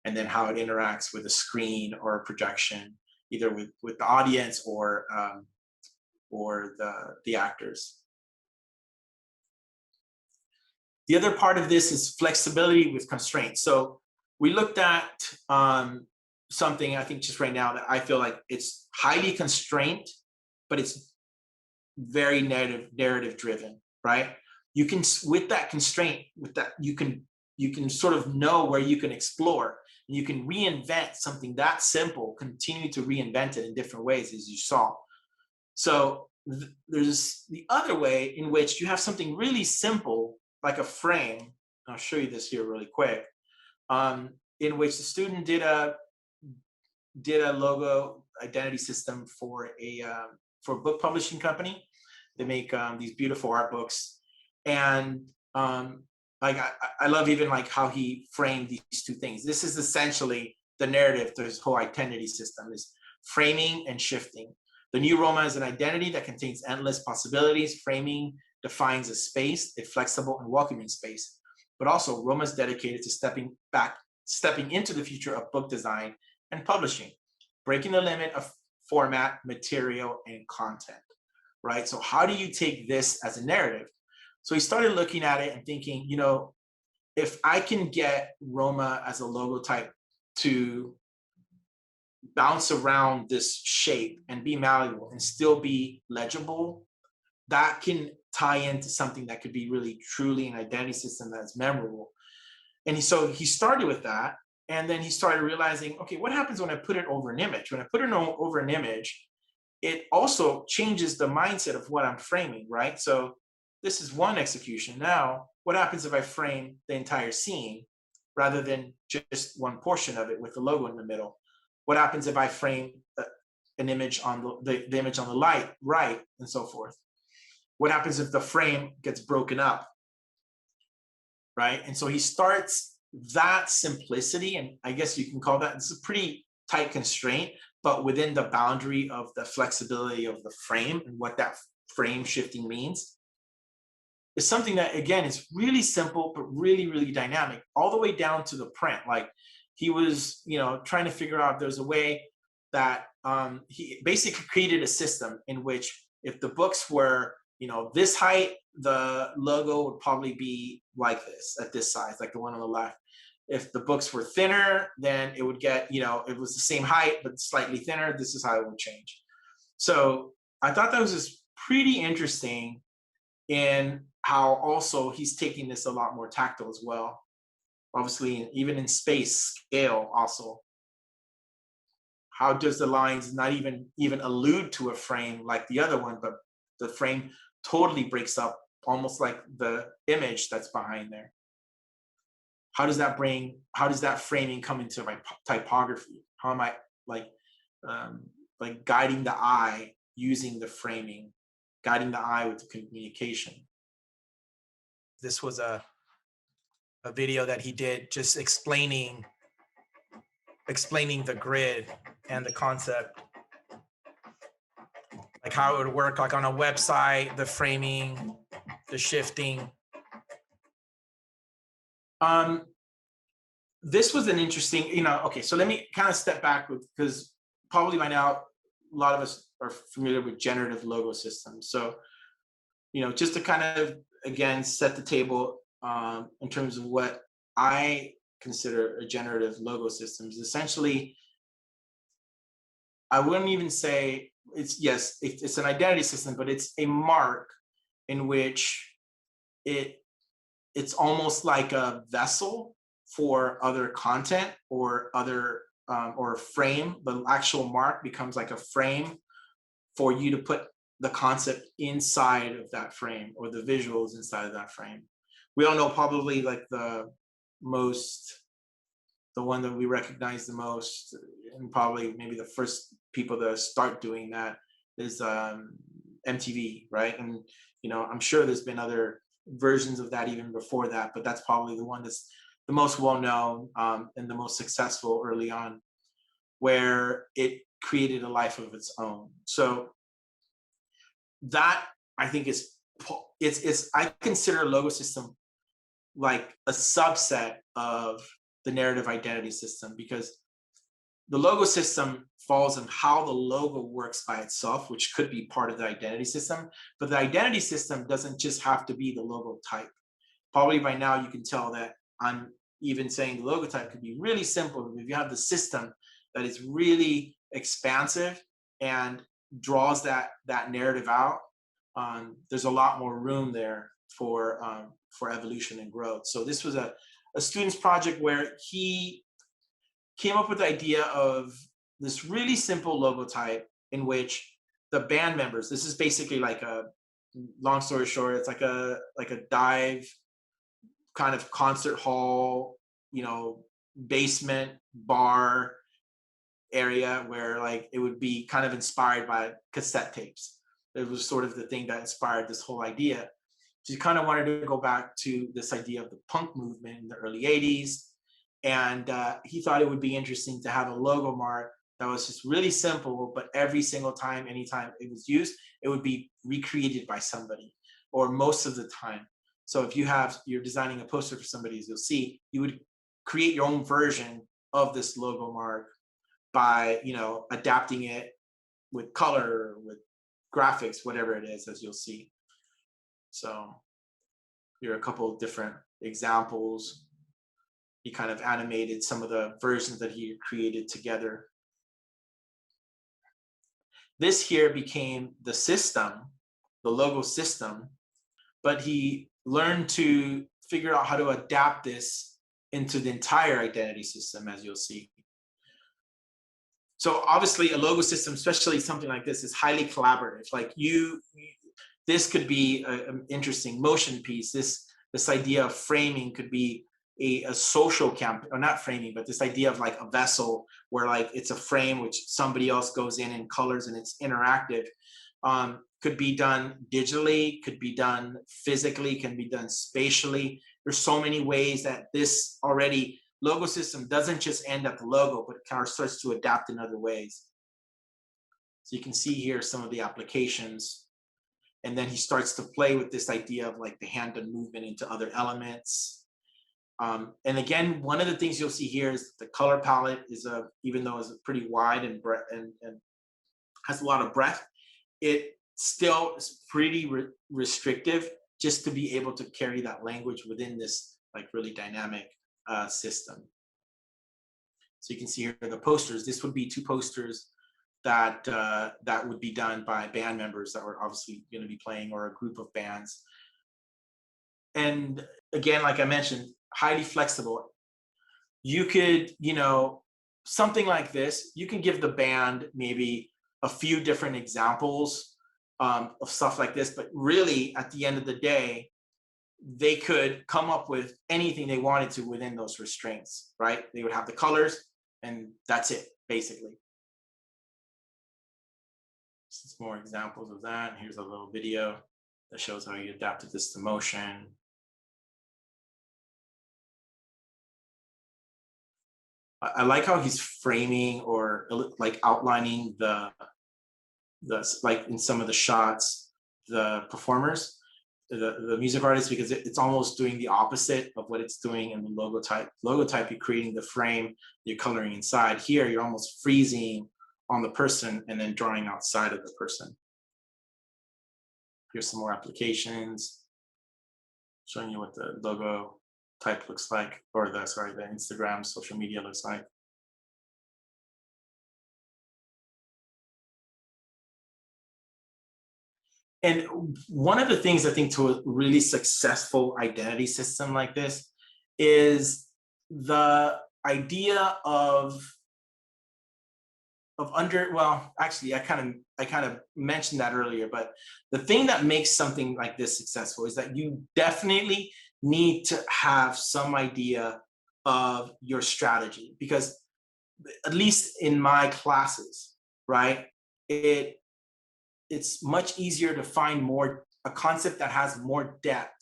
and then how it interacts with a screen or a projection, either with the audience or the actors. The other part of this is flexibility with constraints. So we looked at something, I think just right now, that I feel like it's highly constrained, but it's very narrative driven, right? You can, with that constraint, you can sort of know where you can explore, and you can reinvent something that simple, continue to reinvent it in different ways, as you saw. So there's the other way in which you have something really simple, like a frame. I'll show you this here really quick, in which the student did a logo identity system for a book publishing company. They make these beautiful art books, and like I love even like how he framed these two things. This is essentially the narrative. This whole identity system is framing and shifting. The new Roma is an identity that contains endless possibilities. Framing defines a space, a flexible and welcoming space. But also, Roma is dedicated to stepping into the future of book design and publishing, breaking the limit of format, material, and content, right? So how do you take this as a narrative? So he started looking at it and thinking, you know, if I can get Roma as a logo type to bounce around this shape and be malleable and still be legible, that can tie into something that could be really truly an identity system that's memorable. And so he started with that. And then he started realizing, okay, what happens when I put it over an image? When I put it over an image, it also changes the mindset of what I'm framing, right? So this is one execution. Now, what happens if I frame the entire scene rather than just one portion of it with the logo in the middle? What happens if I frame an image on the image on the right, and so forth? What happens if the frame gets broken up, right? And so he starts that simplicity, and I guess you can call that, it's a pretty tight constraint, but within the boundary of the flexibility of the frame and what that frame shifting means, is something that, again, is really simple, but really, really dynamic, all the way down to the print. Like, he was, you know, trying to figure out if there's a way that he basically created a system in which if the books were, you know, this height, the logo would probably be like this at this size, like the one on the left. If the books were thinner, then it would get, you know, it was the same height, but slightly thinner. This is how it would change. So I thought that was just pretty interesting in how also he's taking this a lot more tactile as well. Obviously, even in space, scale also. How does the lines not even allude to a frame like the other one, but the frame totally breaks up, almost like the image that's behind there? How does that framing come into my typography? How am I like guiding the eye using the framing, guiding the eye with the communication? This was a video that he did just explaining the grid and the concept, like how it would work, like on a website, the framing, the shifting. This was an interesting, you know, okay, so let me kind of step back because probably by now, a lot of us are familiar with generative logo systems. So, you know, just to kind of, again, set the table in terms of what I consider a generative logo system is essentially, I wouldn't even say it's an identity system, but it's a mark in which it's almost like a vessel for other content or other or a frame. The actual mark becomes like a frame for you to put the concept inside of that frame or the visuals inside of that frame. We all know probably like the one that we recognize the most, and probably maybe the first people to start doing that is MTV, right? And, you know, I'm sure there's been other versions of that even before that, but that's probably the one that's the most well-known and the most successful early on, where it created a life of its own. So that, I think, I consider a logo system like a subset of the narrative identity system, because the logo system falls on how the logo works by itself, which could be part of the identity system, but the identity system doesn't just have to be the logo type. Probably by now you can tell that I'm even saying the logo type could be really simple. If you have the system that is really expansive and draws that narrative out, there's a lot more room there for evolution and growth. So this was a student's project where he came up with the idea of this really simple logo type in which the band members, this is basically like a, long story short, it's like a dive kind of concert hall, you know, basement bar area where like it would be kind of inspired by cassette tapes. It was sort of the thing that inspired this whole idea. So he kind of wanted to go back to this idea of the punk movement in the early 80s. And he thought it would be interesting to have a logo mark that was just really simple, but every single time, anytime it was used, it would be recreated by somebody, or most of the time. So if you're designing a poster for somebody, as you'll see, you would create your own version of this logo mark by, adapting it with color, with graphics, whatever it is, as you'll see. So here are a couple of different examples. He kind of animated some of the versions that he created together. This here became the system, the logo system, but he learned to figure out how to adapt this into the entire identity system, as you'll see. So obviously a logo system, especially something like this, is highly collaborative. Like this could be an interesting motion piece. This idea of framing could be a social campaign, or not framing, but this idea of like a vessel where like it's a frame which somebody else goes in and colors and it's interactive. Could be done digitally, could be done physically, can be done spatially. There's so many ways that this already logo system doesn't just end at the logo, but it kind of starts to adapt in other ways. So you can see here some of the applications. And then he starts to play with this idea of like the hand and movement into other elements. And again, one of the things you'll see here is the color palette is even though it's pretty wide and has a lot of breadth, it still is pretty restrictive just to be able to carry that language within this like really dynamic system. So you can see here the posters. This would be 2 posters that would be done by band members that were obviously going to be playing, or a group of bands. And again, like I mentioned, highly flexible. You could, something like this, you can give the band maybe a few different examples of stuff like this, but really at the end of the day, they could come up with anything they wanted to within those restraints, right? They would have the colors and that's it, basically. Some more examples of that. Here's a little video that shows how you adapted this to motion. I like how he's framing or like outlining the like in some of the shots, the performers, the music artists, because it's almost doing the opposite of what it's doing in the logo type. Logo type, you're creating the frame, you're coloring inside. Here, you're almost freezing on the person and then drawing outside of the person. Here's some more applications showing you what the logo type looks like, or the Instagram social media looks like. And one of the things I think to a really successful identity system like this is the idea of well, actually, I kind of mentioned that earlier, but the thing that makes something like this successful is that you definitely need to have some idea of your strategy, because at least in my classes, right, it's much easier to find a concept that has more depth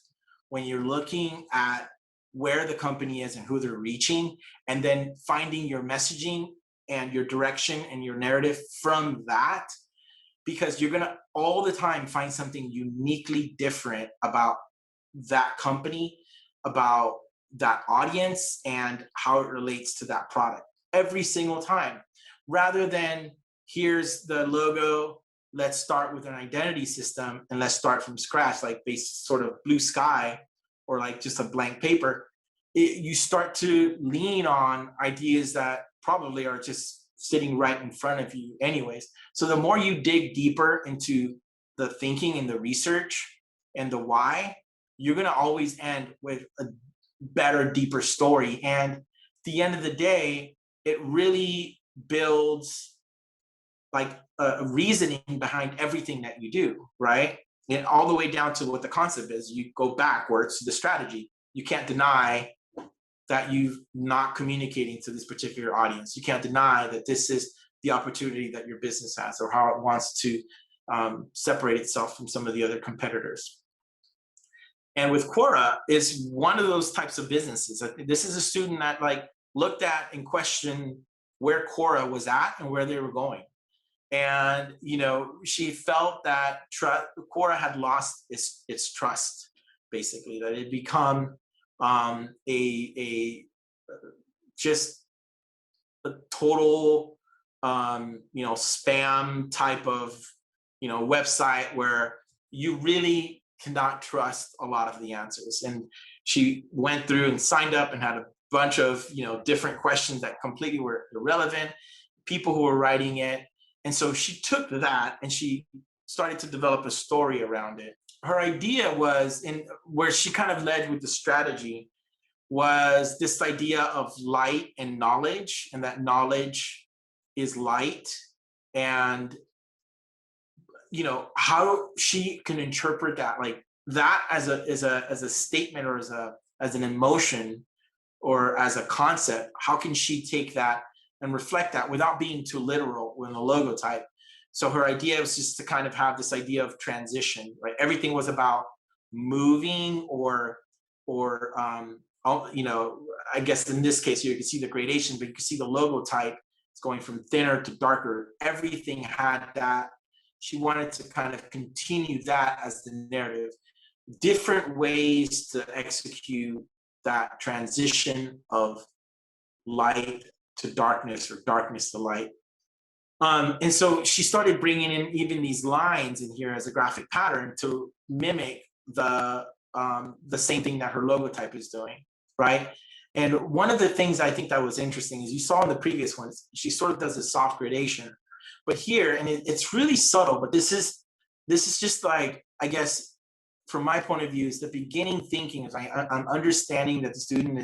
when you're looking at where the company is and who they're reaching, and then finding your messaging and your direction and your narrative from that, because you're gonna all the time find something uniquely different about that company, about that audience, and how it relates to that product every single time, rather than here's the logo, let's start with an identity system and let's start from scratch, like based sort of blue sky or like just a blank paper. You start to lean on ideas that probably are just sitting right in front of you anyways. So the more you dig deeper into the thinking and the research and the why, you're going to always end with a better, deeper story. And at the end of the day, it really builds like a reasoning behind everything that you do, right? And all the way down to what the concept is. You go backwards to the strategy. You can't deny that you're not communicating to this particular audience. You can't deny that this is the opportunity that your business has, or how it wants to separate itself from some of the other competitors. And with Quora is one of those types of businesses. This is a student that like looked at and questioned where Quora was at and where they were going. And, you know, she felt that Quora had lost its trust, basically, that it had become just a total, you know, spam type of, you know, website where you really cannot trust a lot of the answers. And she went through and signed up and had a bunch of, you know, different questions that completely were irrelevant, people who were writing it. And so she took that and she started to develop a story around it. Her idea was, in where she kind of led with the strategy, was this idea of light and knowledge, and that knowledge is light, and, you know, how she can interpret that, like that as a statement, or as an emotion, or as a concept. How can she take that and reflect that without being too literal in the logo type? So her idea was just to kind of have this idea of transition, right? Everything was about moving, or you know, I guess in this case you can see the gradation, but you can see the logo type. It's going from thinner to darker. Everything had that. She wanted to kind of continue that as the narrative. Different ways to execute that transition of light to darkness, or darkness to light. And so she started bringing in even these lines in here as a graphic pattern to mimic the same thing that her logo type is doing, right? And one of the things I think that was interesting is, you saw in the previous ones, she sort of does a soft gradation, but here, and it's really subtle, but this is just like, I guess, from my point of view, is the beginning thinking. Is I'm understanding that the student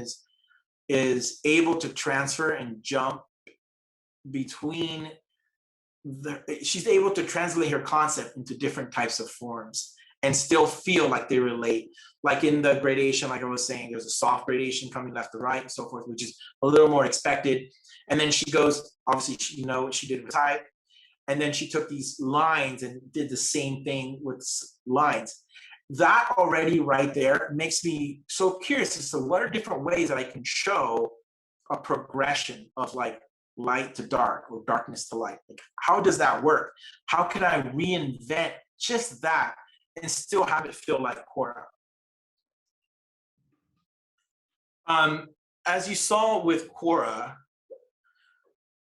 is able to transfer and jump between she's able to translate her concept into different types of forms and still feel like they relate. Like in the gradation, like I was saying, there's a soft gradation coming left to right and so forth, which is a little more expected. And then she goes, obviously, you know what she did with type. And then she took these lines and did the same thing with lines. That already right there makes me so curious as to what are different ways that I can show a progression of like light to dark, or darkness to light. Like, how does that work? How can I reinvent just that and still have it feel like Quora? As you saw with Quora,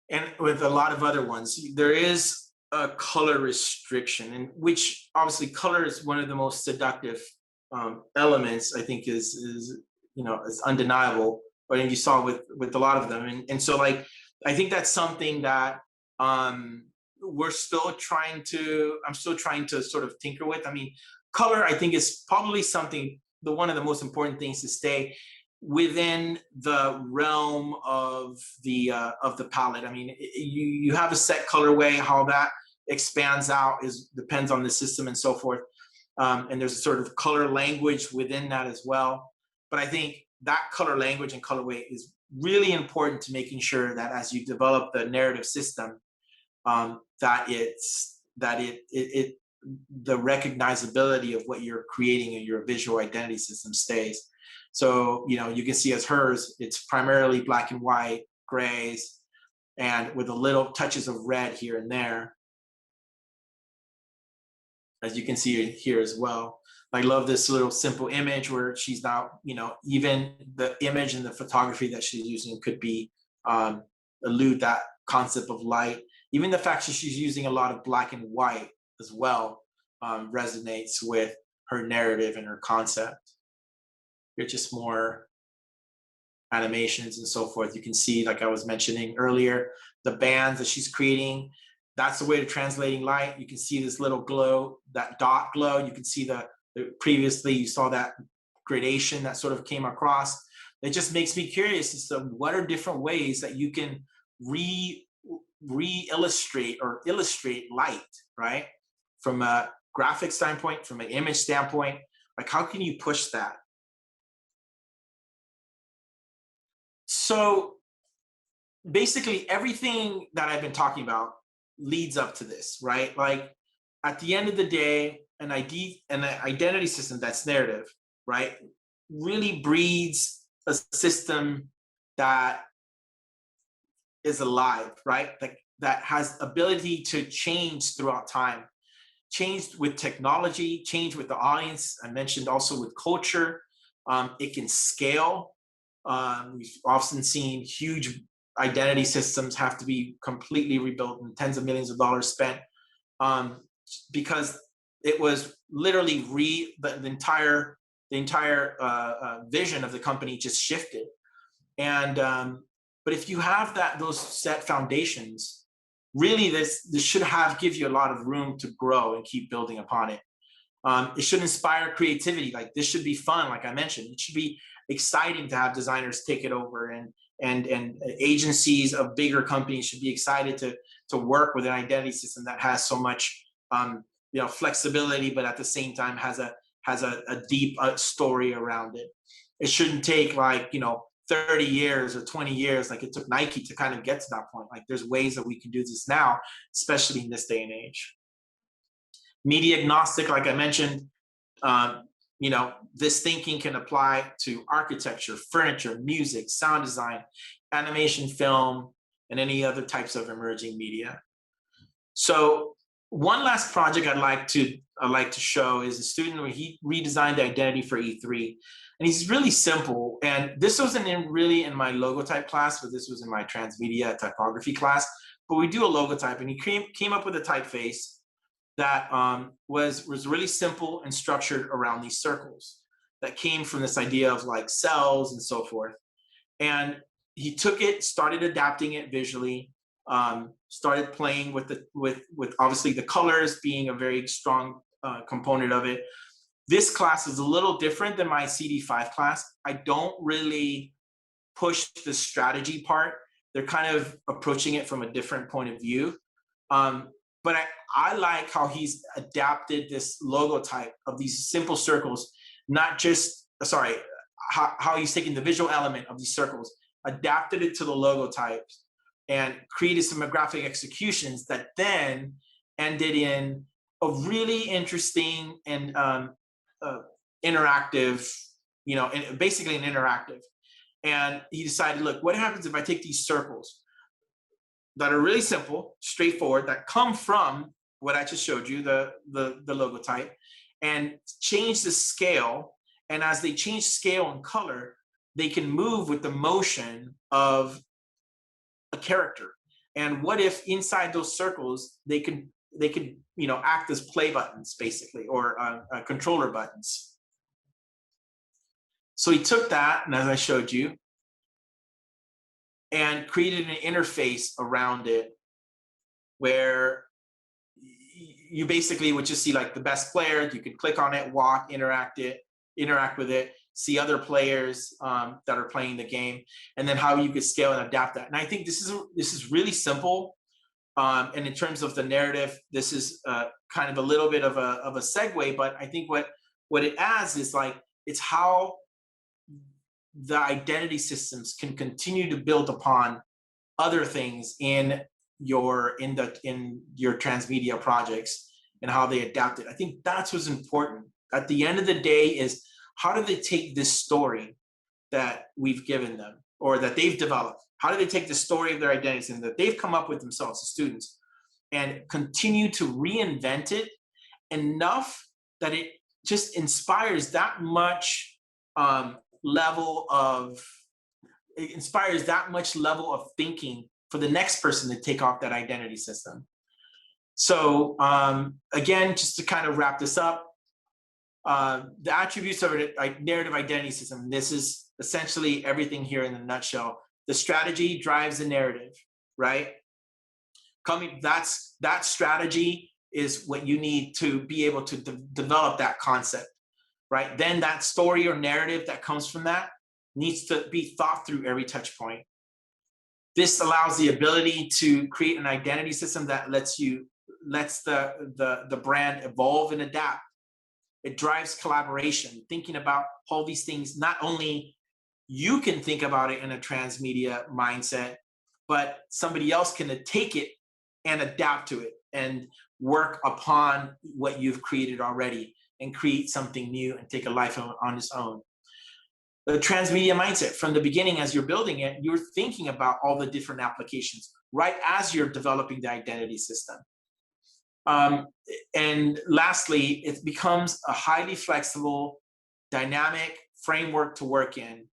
and with a lot of other ones, there is a color restriction, and which obviously color is one of the most seductive elements, I think, is you know, is undeniable. But you saw with a lot of them, and so like, I think that's something that I'm still trying to sort of tinker with. I mean, color, I think, is probably something, one of the most important things to stay within the realm of the palette. I mean, you have a set colorway. How that expands out depends on the system and so forth. And there's a sort of color language within that as well. But I think that color language and colorway is really important to making sure that as you develop the narrative system, that the recognizability of what you're creating in your visual identity system stays. So, you know, you can see as hers, it's primarily black and white, grays, and with a little touches of red here and there, as you can see here as well. I love this little simple image where she's now, you know, even the image and the photography that she's using could be elude that concept of light. Even the fact that she's using a lot of black and white as well resonates with her narrative and her concept. You're just more animations and so forth. You can see, like I was mentioning earlier, the bands that she's creating. That's the way to translating light. You can see this little glow, that dot glow. You can see previously you saw that gradation that sort of came across. It just makes me curious as to what are different ways that you can re-illustrate or illustrate light, right? From a graphic standpoint, from an image standpoint, like how can you push that? So basically everything that I've been talking about leads up to this, right? Like at the end of the day, an identity system that's narrative, right, really breeds a system that is alive, right? That has ability to change throughout time, change with technology, change with the audience. I mentioned also with culture. It can scale. We've often seen huge identity systems have to be completely rebuilt and tens of millions of dollars spent, because it was literally the entire vision of the company just shifted. And but if you have those set foundations, really this should give you a lot of room to grow and keep building upon it. It should inspire creativity. Like, this should be fun, like I mentioned. It should be exciting to have designers take it over, and agencies of bigger companies should be excited to work with an identity system that has so much flexibility, but at the same time has a deep story around it. It shouldn't take 30 years or 20 years like it took Nike to kind of get to that point. Like, there's ways that we can do this now, especially in this day and age. Media agnostic, like I mentioned, this thinking can apply to architecture, furniture, music, sound design, animation, film, and any other types of emerging media. So one last project I'd like to show is a student where he redesigned the identity for E3. And he's really simple. And this wasn't really in my logotype class, but this was in my transmedia typography class. But we do a logotype, and he came up with a typeface that was really simple and structured around these circles that came from this idea of like cells and so forth. And he took it, started adapting it visually, started playing with obviously the colors being a very strong component of it. This class is a little different than my CD5 class. I don't really push the strategy part. They're kind of approaching it from a different point of view. But I like how he's adapted this logo type of these simple circles, not just, how he's taking the visual element of these circles, adapted it to the logo types, and created some graphic executions that then ended in a really interesting and interactive, basically an interactive. And he decided, look, what happens if I take these circles that are really simple, straightforward, that come from what I just showed you, the logo type, and change the scale. And as they change scale and color, they can move with the motion of a character. And what if inside those circles, they could act as play buttons, basically, or controller buttons. So he took that, and as I showed you, and created an interface around it where you basically would just see like the best player. You could click on it, walk, interact with it, see other players that are playing the game, and then how you could scale and adapt that. And I think this is really simple. And in terms of the narrative, this is kind of a little bit of a segue, but I think what it adds is like, it's how the identity systems can continue to build upon other things in your transmedia projects and how they adapt it. I think that's what's important. At the end of the day is, how do they take this story that we've given them or that they've developed? How do they take the story of their identities and that they've come up with themselves as students and continue to reinvent it enough that it just inspires that much level of thinking for the next person to take off that identity system. So again, just to kind of wrap this up, the attributes of a narrative identity system, this is essentially everything here in a nutshell. The strategy drives the narrative, right? That strategy is what you need to be able to develop that concept, right? Then that story or narrative that comes from that needs to be thought through every touch point. This allows the ability to create an identity system that lets the brand evolve and adapt. It drives collaboration, thinking about all these things. Not only you can think about it in a transmedia mindset, but somebody else can take it and adapt to it and work upon what you've created already and create something new and take a life on its own. the transmedia mindset. From the beginning, as you're building it, you're thinking about all the different applications right as you're developing the identity system. And lastly, it becomes a highly flexible, dynamic framework to work in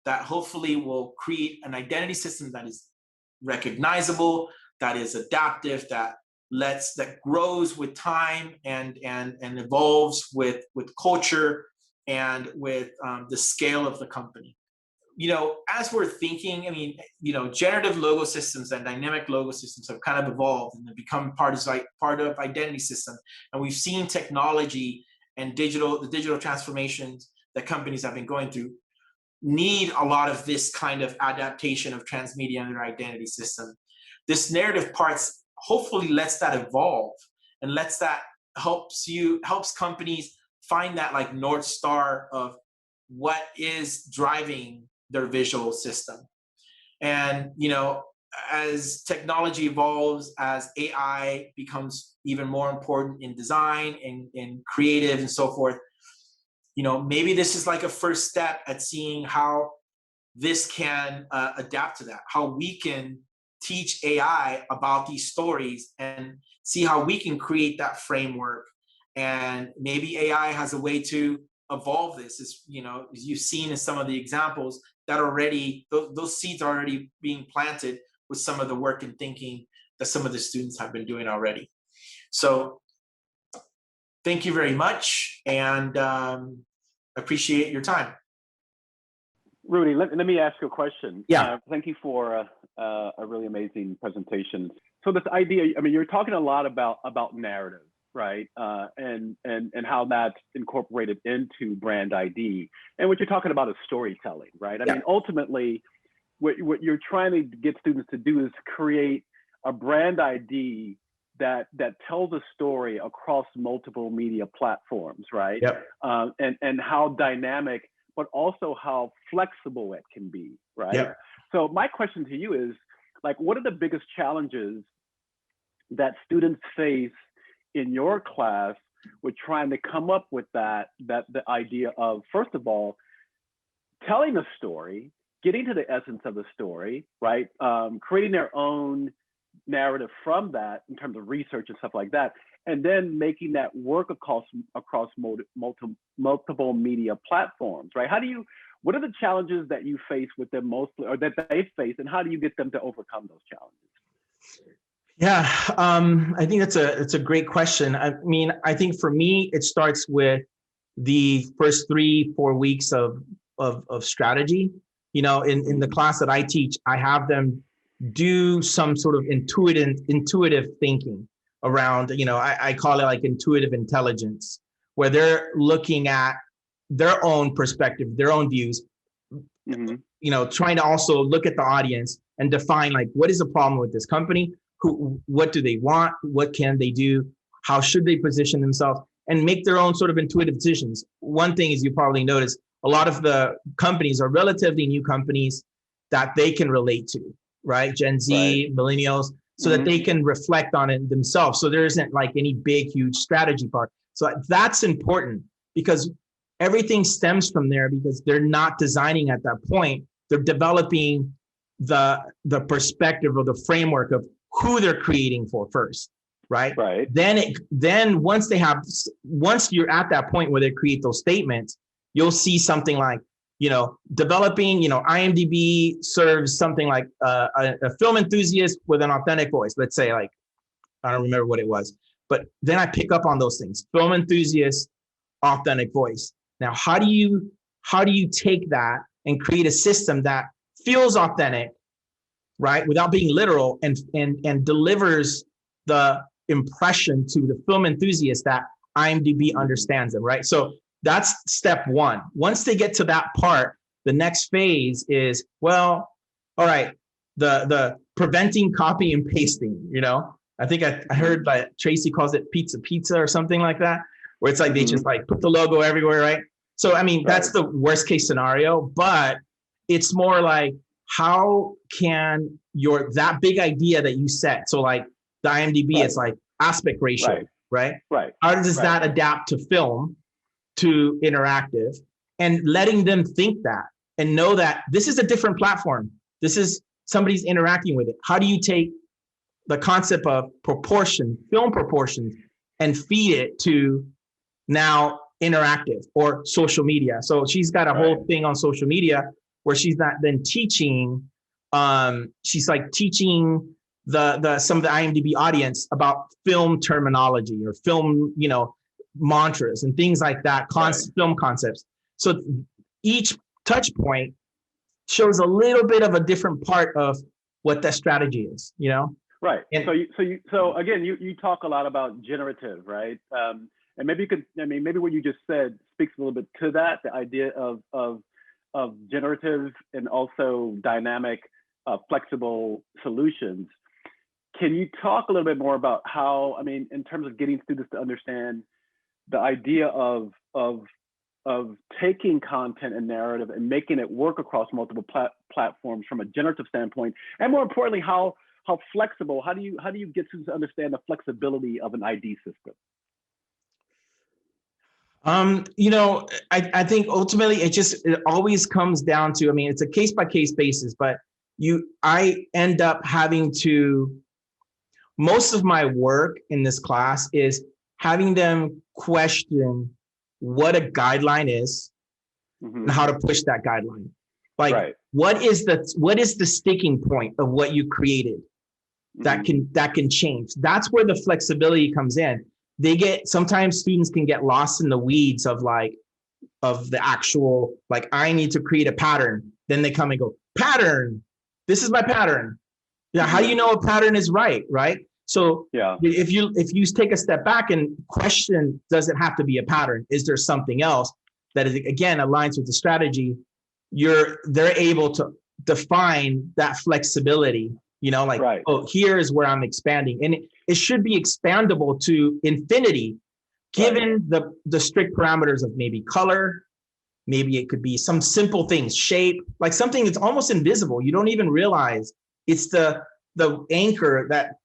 that hopefully will create an identity system that is recognizable, that is adaptive, that grows with time and evolves with culture and with the scale of the company. As we're thinking, generative logo systems and dynamic logo systems have kind of evolved and have become part of identity system. And we've seen technology and the digital transformations that companies have been going through need a lot of this kind of adaptation of transmedia in their identity system. This narrative parts hopefully lets that evolve and helps companies find that like North Star of what is driving their visual system. And, as technology evolves, as AI becomes even more important in design and in creative and so forth, maybe this is like a first step at seeing how this can adapt to that, how we can teach AI about these stories and see how we can create that framework. And maybe AI has a way to evolve this, as you've seen in some of the examples that already, those seeds are already being planted with some of the work and thinking that some of the students have been doing already. So thank you very much, and appreciate your time. Rudy, let me ask you a question. Yeah. Thank you for a really amazing presentation. So this idea, you're talking a lot about narrative, right? And how that's incorporated into brand ID. And what you're talking about is storytelling, right? I mean, ultimately, what you're trying to get students to do is create a brand ID that tells a story across multiple media platforms, right? Yep. And how dynamic, but also how flexible it can be, right? Yep. So my question to you is, what are the biggest challenges that students face in your class with trying to come up with the idea of, first of all, telling a story, getting to the essence of the story, right? Creating their own narrative from that in terms of research and stuff like that, and then making that work across multiple media platforms, right? What are the challenges that you face with them mostly, or that they face, and how do you get them to overcome those challenges? Yeah, I think it's a great question. I think for me, it starts with the first 3-4 weeks of strategy. In the class that I teach, I have them do some sort of intuitive thinking around, I call it like intuitive intelligence, where they're looking at their own perspective, their own views, trying to also look at the audience and define what is the problem with this company? What do they want? What can they do? How should they position themselves? And make their own sort of intuitive decisions. One thing is, you probably noticed, a lot of the companies are relatively new companies that they can relate to, right? Gen Z, millennials, so that they can reflect on it themselves. So there isn't any big, huge strategy part. So that's important, because everything stems from there, because they're not designing at that point. They're developing the perspective or the framework of who they're creating for first, right? Right. Then once you're at that point where they create those statements, you'll see something like, developing, IMDb serves something like a film enthusiast with an authentic voice. Let's say, I don't remember what it was, but then I pick up on those things: film enthusiast, authentic voice. Now, how do you take that and create a system that feels authentic, right, without being literal, and delivers the impression to the film enthusiast that IMDb understands them, right? So that's step one. Once they get to that part, the next phase is, all right, the preventing copy and pasting. I think I heard that Tracy calls it pizza or something like that, where it's they just put the logo everywhere, right? So that's the worst case scenario, but it's more like, how can that big idea that you set, so the IMDb, it's aspect ratio, right? How does that adapt to film, to interactive, and letting them think that, and know that this is a different platform. This is somebody's interacting with it. How do you take the concept of proportion, film proportions, and feed it to now interactive or social media? So she's got a whole thing on social media where she's not then teaching, she's like teaching some of the IMDb audience about film terminology or film, mantras and things like that, film concepts. So each touch point shows a little bit of a different part of what that strategy is, Right. And, So again, you talk a lot about generative, right? And maybe you could, maybe what you just said speaks a little bit to that, the idea of generative and also dynamic, flexible solutions. Can you talk a little bit more about how, in terms of getting students to understand the idea of taking content and narrative and making it work across multiple platforms from a generative standpoint, and more importantly, how flexible, how do you get students to understand the flexibility of an ID system? I think ultimately it always comes down to, it's a case-by-case basis, but I end up having to, most of my work in this class is having them question what a guideline is and how to push that guideline. Like, what is the sticking point of what you created that can change? That's where the flexibility comes in. Sometimes students can get lost in the weeds of the actual, I need to create a pattern. Then they come and go, pattern, this is my pattern. Yeah. How do you know a pattern is right? So if you take a step back and question, does it have to be a pattern? Is there something else that is, again, aligns with the strategy? They're able to define that flexibility, oh, here is where I'm expanding. And it should be expandable to infinity, given the strict parameters of maybe color, maybe it could be some simple things, shape, like something that's almost invisible. You don't even realize it's the anchor that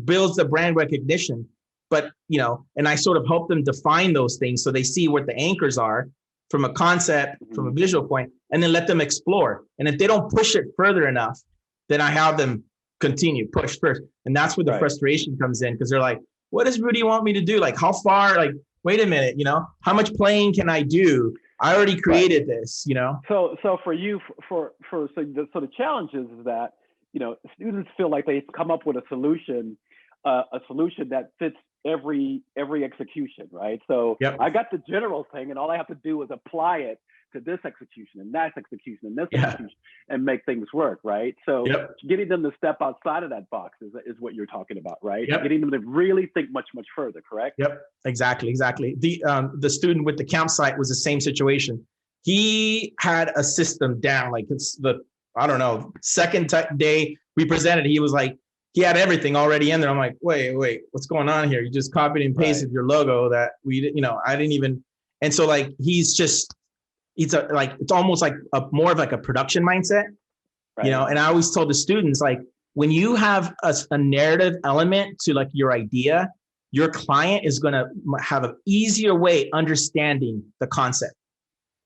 builds the brand recognition. But, and I sort of help them define those things so they see what the anchors are from a concept, from a visual point, and then let them explore. And if they don't push it further enough, then I have them continue, push first. And that's where the frustration comes in, because they're like, what does Rudy want me to do? Like, how far, wait a minute, how much playing can I do? I already created this, So for you, so the challenge is that, students feel like they've come up with a solution that fits every execution, right? So I got the general thing, and all I have to do is apply it to this execution and that execution and this execution and make things work, right? So getting them to step outside of that box is what you're talking about, right? Getting them to really think much further, correct? Yep, exactly. The student with the campsite was the same situation. He had a system down, it's second day we presented, he was like, he had everything already in there. I'm like, wait, what's going on here? You just copied and pasted your logo that I didn't even. And so it's almost like more of like a production mindset, and I always told the students, when you have a narrative element to your idea, your client is going to have an easier way understanding the concept.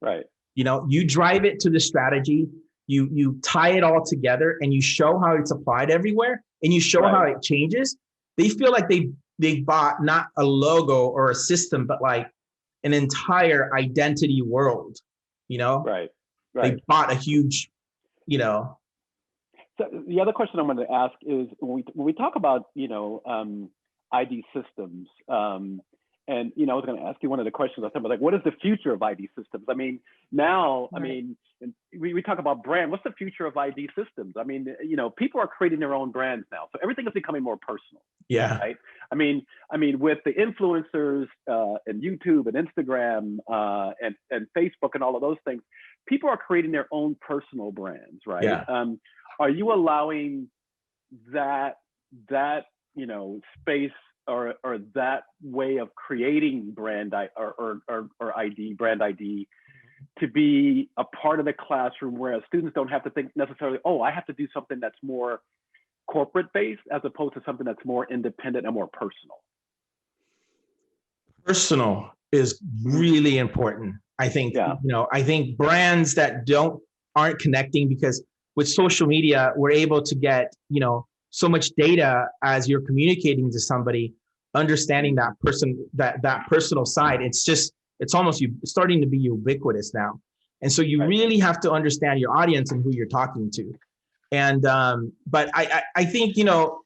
Right. You drive it to the strategy, you tie it all together, and you show how it's applied everywhere, and you show how it changes. They feel like they bought not a logo or a system, but an entire identity world. They bought a huge, So the other question I'm going to ask is, when we talk about, ID systems, and, I was going to ask you one of the questions I thought, what is the future of ID systems? We talk about brand. What's the future of ID systems? People are creating their own brands now. So everything is becoming more personal. Yeah. Right. With the influencers and YouTube and Instagram and Facebook and all of those things, people are creating their own personal brands, right? Yeah. Are you allowing that space or that way of creating brand brand ID to be a part of the classroom, whereas students don't have to think necessarily, oh, I have to do something that's more corporate based as opposed to something that's more independent and more personal? Personal is really important. I think, I think brands that don't aren't connecting, because with social media, we're able to get, you know, so much data as you're communicating to somebody, understanding that person, that personal side. It's almost starting to be ubiquitous now. And so you really have to understand your audience and who you're talking to. And, but I think, you know,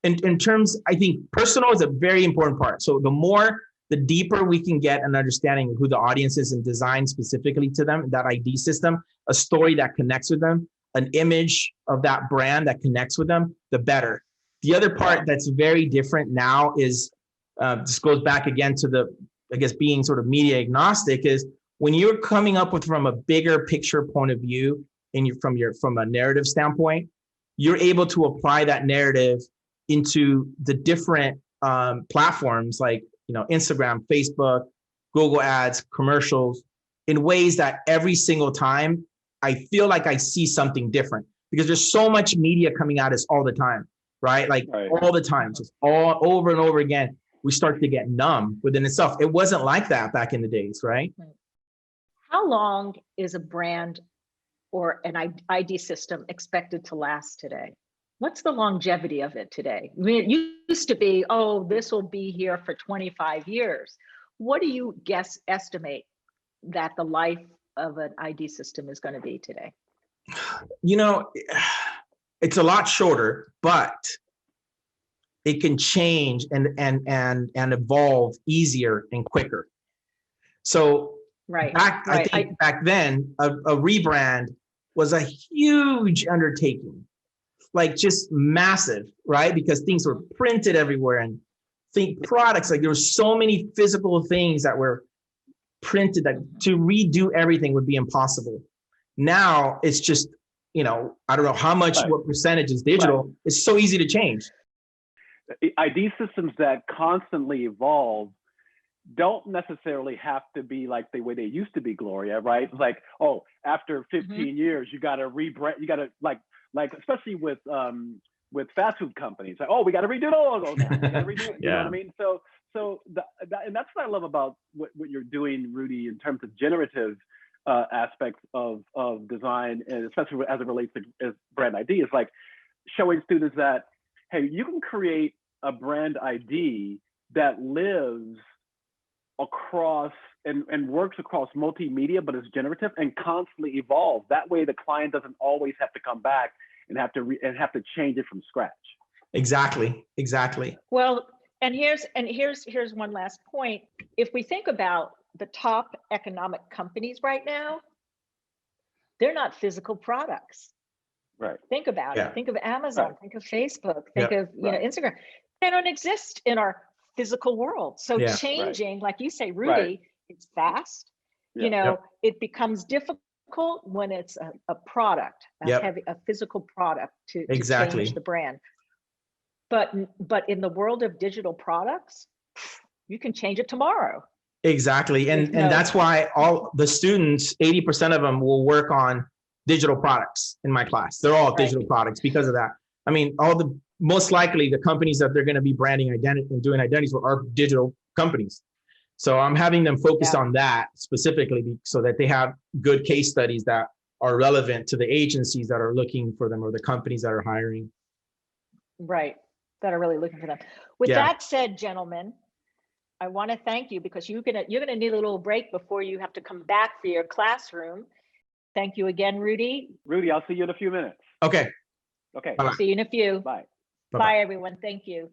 in terms, I think personal is a very important part. So the deeper we can get an understanding of who the audience is and design specifically to them, that ID system, a story that connects with them, an image of that brand that connects with them, the better. The other part that's very different now is, this goes back again to the, I guess, being sort of media agnostic, is when you're coming up with from a bigger picture point of view and from a narrative standpoint, you're able to apply that narrative into the different platforms like, you know, Instagram, Facebook, Google Ads, commercials, in ways that every single time I feel like I see something different, because there's so much media coming at us all the time, right? Like all the time, just all over and over again. We start to get numb within itself. It wasn't like that back in the days, right? How long is a brand or an ID system expected to last today? What's the longevity of it today? I mean, it used to be, oh, this will be here for 25 years. What do you estimate that the life of an ID system is going to be today? You know, it's a lot shorter, but it can change and evolve easier and quicker. So I think back then, a rebrand was a huge undertaking, like just massive, right? Because things were printed everywhere, and think products, like there were so many physical things that were printed that to redo everything would be impossible. Now it's just, you know, I don't know how much, what percentage is digital. It's so easy to change. ID systems that constantly evolve don't necessarily have to be like the way they used to be, Gloria, right? Like, oh, after 15 years, you got to rebrand, you got to like especially with fast food companies, like, oh, we got to redo the logo now. We got to redo it. You know what I mean? And that's what I love about what you're doing, Rudy, in terms of generative aspects of design, and especially as it relates to brand ID, is like showing students that, hey, you can create a brand ID that lives across and works across multimedia, but is generative and constantly evolves. That way, the client doesn't always have to come back and have to change it from scratch. Exactly. Well, and here's one last point. If we think about the top economic companies right now, they're not physical products. Right. Think about it. Think of Amazon. Think of Facebook. Think of Instagram. They don't exist in our physical world. So changing, like you say, Rudy, it's fast. You know, it becomes difficult when it's a product, a physical product to change the brand. But in the world of digital products, you can change it tomorrow. Exactly. And that's why all the students, 80% of them will work on digital products in my class. They're all digital products because of that. I mean, most likely the companies that they're going to be branding identity and doing identities for are digital companies. So I'm having them focus on that specifically so that they have good case studies that are relevant to the agencies that are looking for them or the companies that are hiring. Right. That are really looking for them. With that said, gentlemen, I want to thank you, because you're gonna need a little break before you have to come back for your classroom. Thank you again, Rudy. Rudy, I'll see you in a few minutes. Okay. Okay. Bye-bye. See you in a few. Bye. Bye, everyone. Thank you.